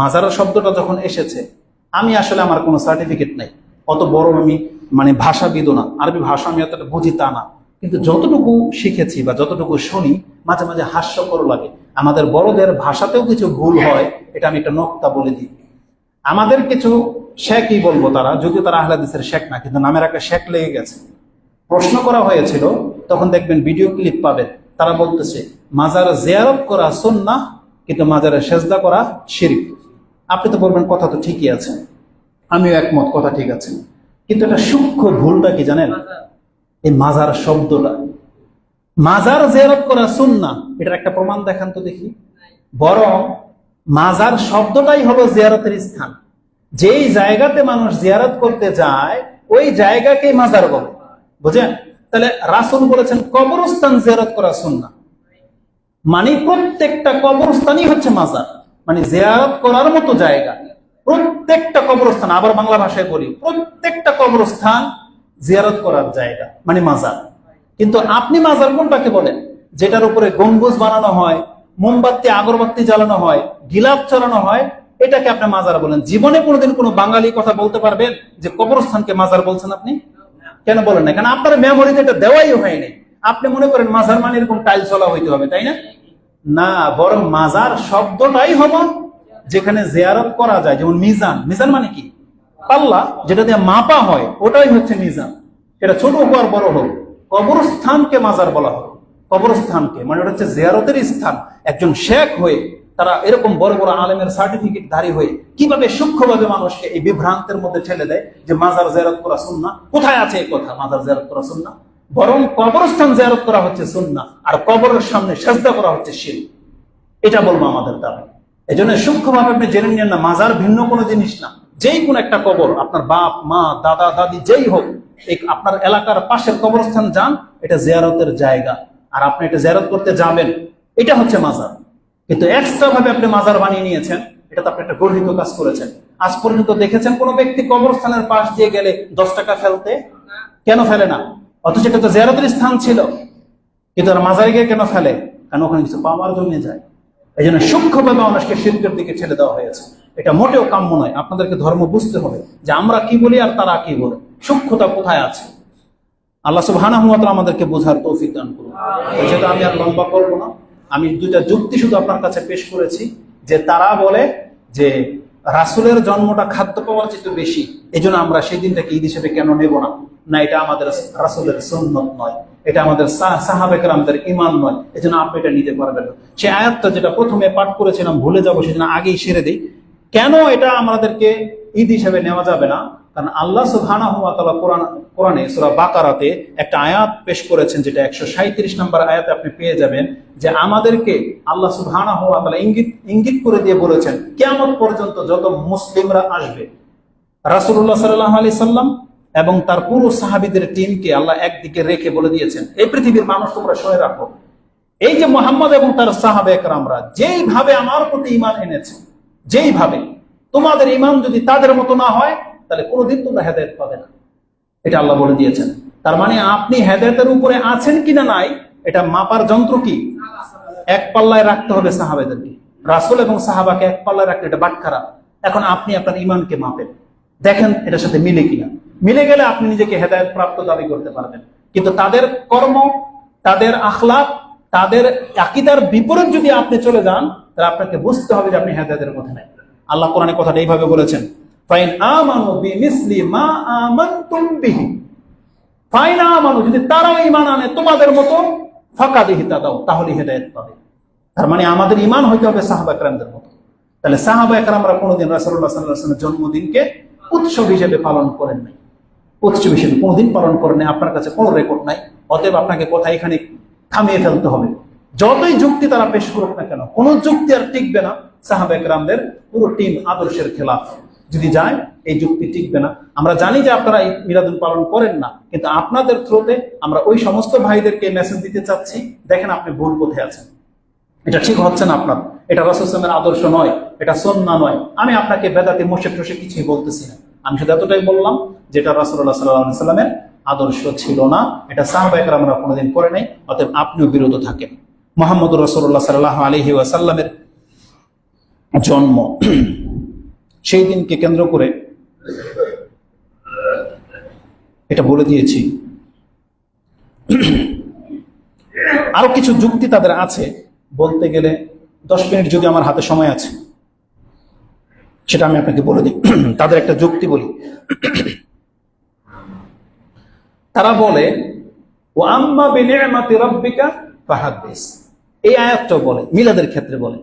মাজার শব্দটা যখন এসেছে, আমি আসলে আমার কোনো সার্টিফিকেট নাই, অত বড় আমি ভাষাবিদও না, আরবি ভাষা আমি অতটা বুঝি তা না, কিন্তু যতটুকু শিখেছি বা যতটুকু শুনি মাঝে মাঝে হাস্যকর লাগে। আমাদের বড়দের ভাষাতেও কিছু ভুল হয়, এটা আমি একটা নক্তা বলে দিই। আমাদের কিছু শেখই বলবো, তারা যদিও তারা আহলে হাদিসের শেখ না, কিন্তু নামের একটা শেখ লেগে গেছে। প্রশ্ন করা হয়েছিল, তখন দেখবেন ভিডিও ক্লিপ পাবেন, তারা বলতেছে মাজার জিয়ারত করা সুন্নাহ, কিন্তু মাজারে সেজদা করা শিরক। আপনি তো বলবেন কথা তো ঠিকই আছে, আমিও একমত, কথা ঠিক আছে, কিন্তু এটা সূক্ষ্ম ভুলটা কি জানেন? এই মাজার শব্দটা, মাজার জিয়ারত করা সুন্নাহ, এটার একটা প্রমাণ দেখান তো দেখি। বরং মাজার শব্দটাই হলো জিয়ারতের স্থান। যেই জায়গাতে মানুষ জিয়ারত করতে যায় ওই জায়গাকেই মাজার বলে, বুঝেন? তাহলে রাসূল বলেছেন কবরস্থান জিয়ারত করা সুন্নাহ, প্রত্যেকটা কবরস্থানই হচ্ছে মাজার, জিয়ারত করার মতো জায়গা। প্রত্যেকটা কবরস্থান, আবার বাংলা ভাষায় বলি, প্রত্যেকটা কবরস্থান জিয়ারত করার জায়গা, মাজার। কিন্তু আপনি মাজার কোনটাকে বলেন? যেটার উপরে গম্বুজ বানানো হয়, মোমবাতি আগরবাতি জ্বালানো হয়, গিলাপ চালানো হয়, এটাকে আপনি মাজার বলেন। জীবনে কোনোদিন কোনো বাঙালি কথা বলতে পারবেন যে কবরস্থানকে মাজার বলছেন? আপনি কেন বলেন না? কারণ আপনার মেমোরিতে এটা দেওয়াই হয়নি। আপনি মনে করেন মাজার এরকম টাইল চলা হইতে হবে, তাই না? না, বরং মাজার শব্দটাই হলো যেখানে জিয়ারত করা যায়। যেমন মিজান, মিজান কি? পাল্লা, যেটা দিয়ে মাপা হয়, ওটাই হচ্ছে মিজান। এটা ছোট হোক আর বড় হোক। কবরস্থানকে মাজার বলা হয়, কবরস্থানকে, ওটা হচ্ছে জিয়ারতের স্থান। একজন শেখ হয়ে, তারা এরকম বড় বড় আলেমের সার্টিফিকেট ধারী হয়ে কিভাবে সূক্ষ্মভাবে মানুষকে এই বিভ্রান্তের মধ্যে ঠেলে দেয় যে মাজার জিয়ারত করা সুন্নাহ। কোথায় আছে এই কথা মাজার জিয়ারত করা সুন্নাহ? বরং কবরস্থান জিয়ারত করা হচ্ছে সুন্নাহ, আর কবরের সামনে সিজদা করা হচ্ছে শিরক। এটা বলবো আমাদের দাবি। এজন্য সূক্ষ্মভাবে আপনি জেনে নিন না, মাজার ভিন্ন কোনো জিনিস না। যেই কোন একটা কবর, আপনার বাপ মা দাদা দাদি যেই হোক, আপনার এলাকার পাশের কবরস্থান যান, এটা জিয়ারতের জায়গা। আর আপনি এটা জিয়ারত করতে যাবেন, এটা হচ্ছে মাজার। কিন্তু এক্সট্রা ভাবে আপনি মাজার বানিয়ে নিয়েছেন, এটা তো আপনি একটা গর্হিত কাজ করেছেন। আজ পর্যন্ত দেখেছেন কোন ব্যক্তি কবরস্থানের পাশ দিয়ে গেলে 10 টাকা ফেলতে? কেন ফেলে না? অথচ এটা তো জিয়ারতের স্থান ছিল, কিন্তু আর মাজারে গিয়ে কেন ফেলে? কারণ ওখানে কিছু পাওয়ার জন্য যায়। এই জন্য সূক্ষ্মভাবে মানুষকে শিরকের দিকে ঠেলে দেওয়া হয়েছে। এটা মোটেও কাম্য নয়। আপনাদেরকে ধর্ম বুঝতে হবে যে আমরা কি বলি আর তারা কি বলে, সূক্ষ্মতা কোথায় আছে। আল্লাহ সুবহানাহু ওয়া তাআলা আমাদেরকে বোঝার তৌফিক দান করুন। যেটা আমি আর লম্বা করবো না, আমি দুইটা যুক্তি শুধু আপনার কাছে পেশ করেছি। যে তারা বলে যে রাসূলের জন্মটা খাদ্য পাওয়ার চেয়ে বেশি, এই জন্য আমরা সেই দিনটাকে ঈদ হিসেবে কেন নেব না? না এটা আমাদের রাসূলের সুন্নত নয়, এটা আমাদের সাহাবা কেরামদের ঈমান নয়, এজন্য আপনি এটা নিতে পারবেন না। সেই আয়াতটা যেটা প্রথমে পাঠ করেছিলাম ভুলে যাবো, সেজন্য আগেই সেরে দিই। কেন এটা আমাদেরকে ঈদ হিসেবে নেওয়া যাবে না? কারণ আল্লাহ সুবহানাহু ওয়া তাআলা কোরআনে সূরা বাকারাতে একটা আয়াত পেশ করেছেন, যেটা 137 নম্বর আয়াতে আপনি পেয়ে যাবেন, যে আমাদেরকে আল্লাহ সুবহানাহু ওয়া তাআলা ইঙ্গিত করে দিয়ে বলেছেন কিয়ামত পর্যন্ত যত মুসলিমরা আসবে, রাসূলুল্লাহ সাল্লাল্লাহু আলাইহি সাল্লাম এবং তার পুরো সাহাবীদের টিমকে আল্লাহ একদিকে রেখে বলে দিয়েছেন, এই পৃথিবীর মানুষ তোমরা শুনে রাখো, এই যে মুহাম্মদ এবং তার সাহাবা একরামরা যেইভাবে আমার প্রতি ঈমান এনেছে, যেইভাবে তোমাদের ঈমান যদি তাদের মতো না হয় তাহলে কোনোদিন তোমরা হেদায়েত পাবে না, এটা আল্লাহ বলে দিয়েছেন। তার মানে আপনি হেদায়েতের উপরে আছেন কিনা নাই, এটা মাপার যন্ত্র কি? এক পাল্লায় রাখতে হবে সাহাবাদেরকে, রাসূল এবং সাহাবাকে এক পাল্লায় রাখতে, এটা বাটখারা। এখন আপনি আপনার ঈমানকে মাপেন, দেখেন এটার সাথে মিলে কিনা। মিলে গেলে আপনি নিজেকে হেদায়েত প্রাপ্ত দাবি করতে পারবেন। কিন্তু তাদের কর্ম, তাদের আখলাক, তাদের আকীদার বিপরীত যদি আপনি চলে যান, তাহলে আপনাকে বুঝতে হবে যে আপনি হেদায়েতের পথে নাই। আল্লাহ কোরআনে কথাটা এইভাবে বলেছেন, ফাইন আমানু বিমিসলি মা আমানতুম বিহি, ফাইন আমানু, যদি তারাও ঈমান আনে তোমাদের মতো, ফাকাদ ইহতাদাও, তাহলে হেদায়েত পাবে। তার মানে আমাদের ঈমান হইতে হবে সাহাবা কেরামদের মতো। তাহলে সাহাবা একরামরা কোনোদিন রাসূলুল্লাহ সাল্লাল্লাহু আলাইহি ওয়াসাল্লামের জন্মদিনকে উৎসব হিসেবে পালন করেন নাই, উৎসব হিসেবে কোনোদিন পালন করেন নাই, আপনার কাছে কোনো রেকর্ড নাই। অতএব আপনাকে কথা এখানে থামিয়ে ফেলতে হবে। যতই যুক্তি তারা পেশ করুক না কেন, কোনো যুক্তি আর টিকবে না। সাহাবা একরামদের পুরো টিম আদর্শের খেলাফ যদি যায়, এই যুক্তি টিকবে না। আমরা জানি যে আপনারা এই মিলাদুল পালন করেন না, কিন্তু আপনাদের থ্রুতে আমরা ওই সমস্ত ভাইদেরকে মেসেজ দিতে চাচ্ছি, দেখেন আপনি ভুল পথে আছেন, এটা ঠিক হচ্ছে না আপনার, এটা রাসূল সাল্লাল্লাহু আলাইহি ওয়াসাল্লামের আদর্শ নয়, এটা সুন্নাহ নয়। আমি আপনাকে বেদাতি মুশরিক কিছুই বলতেছি না, আমি শুধু এতটাই বললাম যেটা রাসূলুল্লাহ সাল্লাল্লাহু আলাইহি ওয়াসাল্লামের আদর্শ ছিল না, এটা সাহাবা একরামরা কোনোদিন করে নাই। অতএব আপনিও বিরত থাকেন। মুহাম্মদুর রাসূলুল্লাহ সাল্লাল্লাহু আলাইহি ওয়াসাল্লামের জন্ম, সেই দিনকে কেন্দ্র করে এটা বলে দিয়েছি। আরো কিছু যুক্তি তাদের আছে, বলতে গেলে 10 মিনিট যদি আমার হাতে সময় আছে সেটা আমি আপনাকে বলে দিই। তাদের একটা যুক্তি বলি। তারা বলে, ও আম্মা বিনিআমাতি রাব্বিকা ফাহাদ্দিস, এই আয়াতটা বলে, মিলাদের ক্ষেত্রে বলে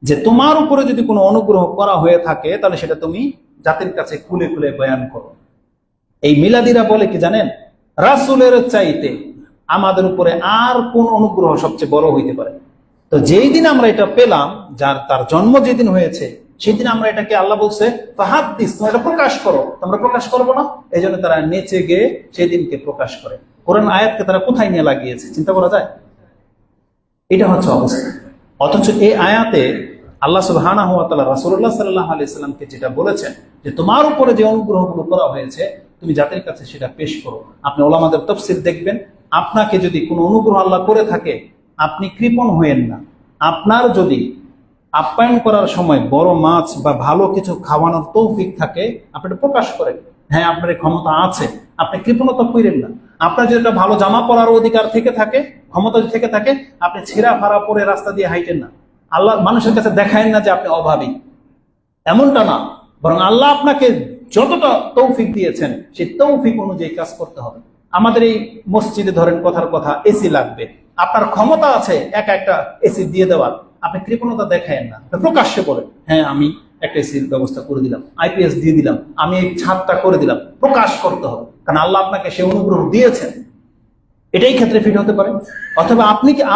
যে তোমার উপরে যদি কোনো অনুগ্রহ করা হয়ে থাকে তাহলে সেটা তুমি জাতির কাছে খুলে খুলে বয়ান করো। এই মিলাদিরা বলে কি জানেন, রাসূলের চাইতে আমাদের উপরে আর কোন অনুগ্রহ সবচেয়ে বড় হইতে পারে। তো যেই দিন আমরা এটা পেলাম, যার তার জন্ম যেদিন হয়েছে, সেই দিন আমরা এটাকে, আল্লাহ বলছে ফাহাদ্দিস, তোমরা এটা প্রকাশ করো। তোমরা প্রকাশ করবো না, এই জন্য তারা নেচে গিয়ে সেই দিনকে প্রকাশ করে। কোরআন আয়াতকে তারা কোথায় নিয়ে লাগিয়েছে চিন্তা করা যায়? এটা হচ্ছে অবস্থা। অথচ এই আয়াতে আল্লাহ সুবহানাহু ওয়া তাআলা রাসূলুল্লাহ সাল্লাল্লাহু আলাইহি সাল্লামকে যেটা বলেছেন, যে তোমার উপরে যে অনুগ্রহগুলো করা হয়েছে তুমি জাতির কাছে সেটা পেশ করো। আপনি ওলামাদের তাফসীর দেখবেন, আপনাকে যদি কোনো অনুগ্রহ আল্লাহ করে থাকে, আপনি কৃপণ হয়েন না। আপনার যদি আপ্যায়ন করার সময় বড় মাছ বা ভালো কিছু খাওয়ানোর তৌফিক থাকে, আপনি এটা প্রকাশ করেন। হ্যাঁ, আপনার ক্ষমতা আছে, আপনি কৃপণতা করেন না। আপনার যদি একটা ভালো জামা পরার অধিকার থেকে থাকে, ক্ষমতা থেকে থাকে, আপনি ছেঁড়া ফাড়া পরে রাস্তা দিয়ে হাইটেন না। আল্লাহ মানুষের কাছে দেখায়েন না যে আপনি অভাবী, এমনটা না। বরং আল্লাহ আপনাকে যতটা তৌফিক দিয়েছেন সেই তৌফিক অনুযায়ী কাজ করতে হবে। আমাদের এই মসজিদে ধরেন কথার কথা এসি লাগবে, আপনার ক্ষমতা আছে একা একটা এসি দিয়ে দেওয়ার, আপনি কৃপণতা দেখায়েন না, প্রকাশ্যে বলেন হ্যাঁ আমি একটা এসির ব্যবস্থা করে দিলাম, আইপিএস দিয়ে দিলাম, আমি এই ছাদটা করে দিলাম। প্রকাশ করতে হবে, কারণ আল্লাহ আপনাকে সে অনুগ্রহ দিয়েছেন। এটাই ক্ষেত্রে ফিট হতে পারে। অথবা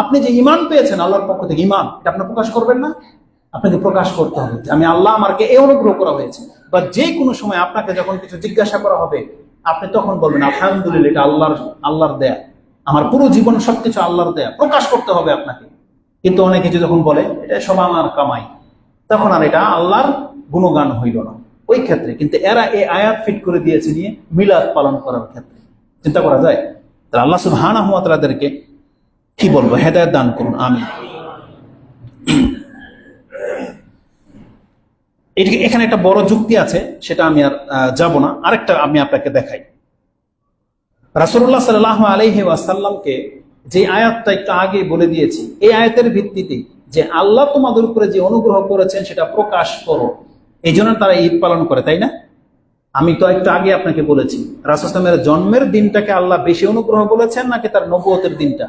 আপনি যে ঈমান পেয়েছেন আল্লাহর পক্ষ থেকে, ঈমান, এটা আপনি প্রকাশ করবেন না, আপনাকে প্রকাশ করতে হবে যে আমি আল্লাহ আমাকে এই অনুগ্রহ করা হয়েছে। বা যে কোনো সময় আপনাকে যখন কিছু জিজ্ঞাসা করা হবে, আপনি তখন বলবেন আলহামদুলিল্লাহ, এটা আল্লাহর দেয়া, আমার পুরো জীবন সবকিছু আল্লাহর দেয়া। প্রকাশ করতে হবে আপনাকে। কিন্তু অনেকে যখন বলে এটা সব আমার কামাই, তখন আর এটা আল্লাহর গুণগান হইল না ওই ক্ষেত্রে। কিন্তু এরা এই আয়াত ফিট করে দিয়েছে নিয়ে মিলাদ পালন করার ক্ষেত্রে। চিন্তা করা যায়? তাহলে আল্লাহ সুবহানাহু ওয়া তাআলাদেরকে কি বলবো, হেদায়েত দান করুন, আমিন। এখানে একটা বড় যুক্তি আছে, সেটা আমি আর যাব না, আরেকটা আমি আপনাকে দেখাই। রাসূলুল্লাহ সাল্লাল্লাহু আলাইহি ওয়াসাল্লামকে যে আয়াতটা একটু আগে বলে দিয়েছি, এই আয়াতের ভিত্তিতে যে আল্লাহ তোমাদের উপরে যে অনুগ্রহ করেছেন সেটা প্রকাশ করো, এই জন্য তারা ঈদ পালন করে, তাই না? আমি তো একটু আগে আপনাকে বলেছি রাসূল সাল্লাল্লাহু আলাইহি ওয়াসাল্লামের জন্মের দিনটাকে আল্লাহ বেশি অনুগ্রহ বলেছেন নাকি তার নবুয়তের দিনটা,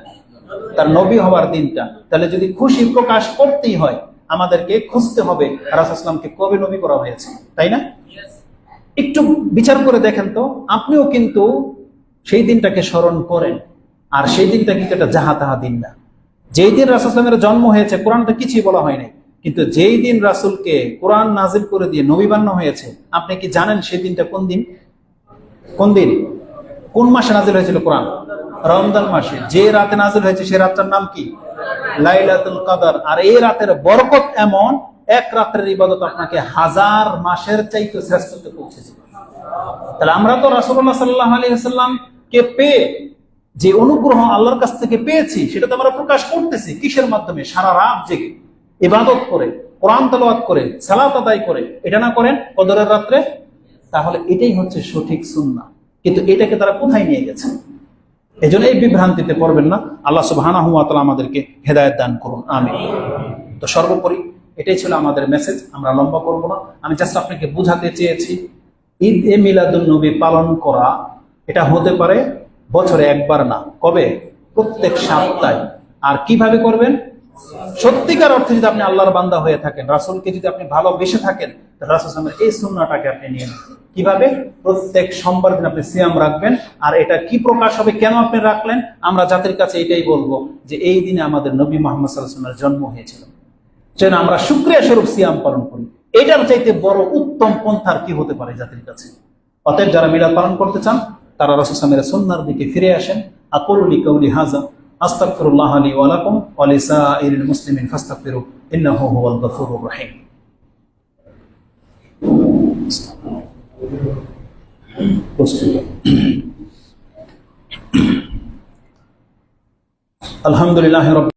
তার নবী হওয়ার দিনটা? তাহলে যদি খুশি প্রকাশ করতেই হয় আমাদেরকে খুঁজতে হবে রাসূল সাল্লাল্লাহু আলাইহি ওয়াসাল্লামকে কবে নবী করা হয়েছে, তাই না? একটু বিচার করে দেখেন তো, আপনিও কিন্তু সেই দিনটাকে স্মরণ করেন, আর সেই দিনটা কিন্তু একটা যাহা তাহা দিন না। যেই দিন রাসূল সাল্লাল্লাহু আলাইহি ওয়াসাল্লামের জন্ম হয়েছে কোরআনটা কিছুই বলা হয় নাই, কিন্তু যেই দিন রাসূলকে কোরআন নাজিল করে দিয়ে নবী বানানো হয়েছে, আপনি কি জানেন সেই দিনটা কোন দিন? কোন দিন, কোন মাসে নাজিল হয়েছিল কোরআন? রমজান মাসে। যে রাতে নাজিল হয়েছে সেই রাতটার নাম কি? লাইলাতুল কদর। আর এই রাতের বরকত এমন, এক রাতের ইবাদত আপনাকে হাজার মাসের চাইতে শ্রেষ্ঠতে পৌঁছেছে। তাহলে আমরা তো রাসূলুল্লাহ সাল্লাল্লাহু আলাইহি ওয়াসাল্লাম কে পেয়ে যে অনুগ্রহ আল্লাহর কাছ থেকে পেয়েছি সেটা তো আমরা প্রকাশ করতেছি কিসের মাধ্যমে? সারা রাত জেগে ইবাদত করে, কোরআন তেলাওয়াত করে, সালাত আদায় করে। এটা না করেন কদরের রাত্রে? তাহলে এটাই হচ্ছে সঠিক সুন্নাহ। কিন্তু এটাকে তারা কোথায় নিয়ে গেছে? এজন্য এই বিভ্রান্তিতে পড়বেন না। আল্লাহ সুবহানাহু ওয়া তাআলা আমাদেরকে হেদায়েত দান করুন, আমিন। তো সর্বোপরি এটাই ছিল আমাদের মেসেজ, আমরা লম্বা করব না। আমি জাস্ট আপনাকে বুঝাতে চেয়েছি ঈদ এ মিলাদুন নবী পালন করা এটা হতে পারে বছরে একবার না, কবে? প্রত্যেক সপ্তাহে। আর কিভাবে করবেন? সত্যিকার অর্থে যদি আপনি আল্লাহর বান্দা হয়ে থাকেন, রাসূলকে যদি আপনি ভালোবেসে থাকেন, তাহলে রাসূল সাল্লাল্লাহু আলাইহি ওয়াসাল্লামের এই সুন্নাহটাকে আপনি নিয়ে নেন। কিভাবে? প্রত্যেক সোমবার দিন আপনি সিয়াম রাখবেন। আর এটা কি প্রকাশ হবে, কেন আপনি রাখলেন? আমরা জাতির কাছে এটাই বলবো যে এই দিনে আমাদের নবী মুহাম্মদ সাল্লাল্লাহু আলাইহি ওয়াসাল্লামের জন্ম হয়েছিল, যেন আমরা শুকরিয়া স্বরূপ সিয়াম পালন করি। এটার চাইতে বড় উত্তম পন্থার কি হতে পারে জাতির কাছে? অতএব যারা মিলাদ পালন করতে চান তারা রাসূল সাল্লাল্লাহু আলাইহি ওয়াসাল্লামের সুন্নাহর দিকে ফিরে আসেন। আকুলু লিকাউলি হাযা আস্তাগফিরুল্লাহ লি ওয়া লাকুম ওয়া লিসাইরিল মুসলিমিন ফাস্তাগফিরু ইন্নাহু হুয়াল গফুরুর রহিম। আলহামদুলিল্লাহি রাব্বিল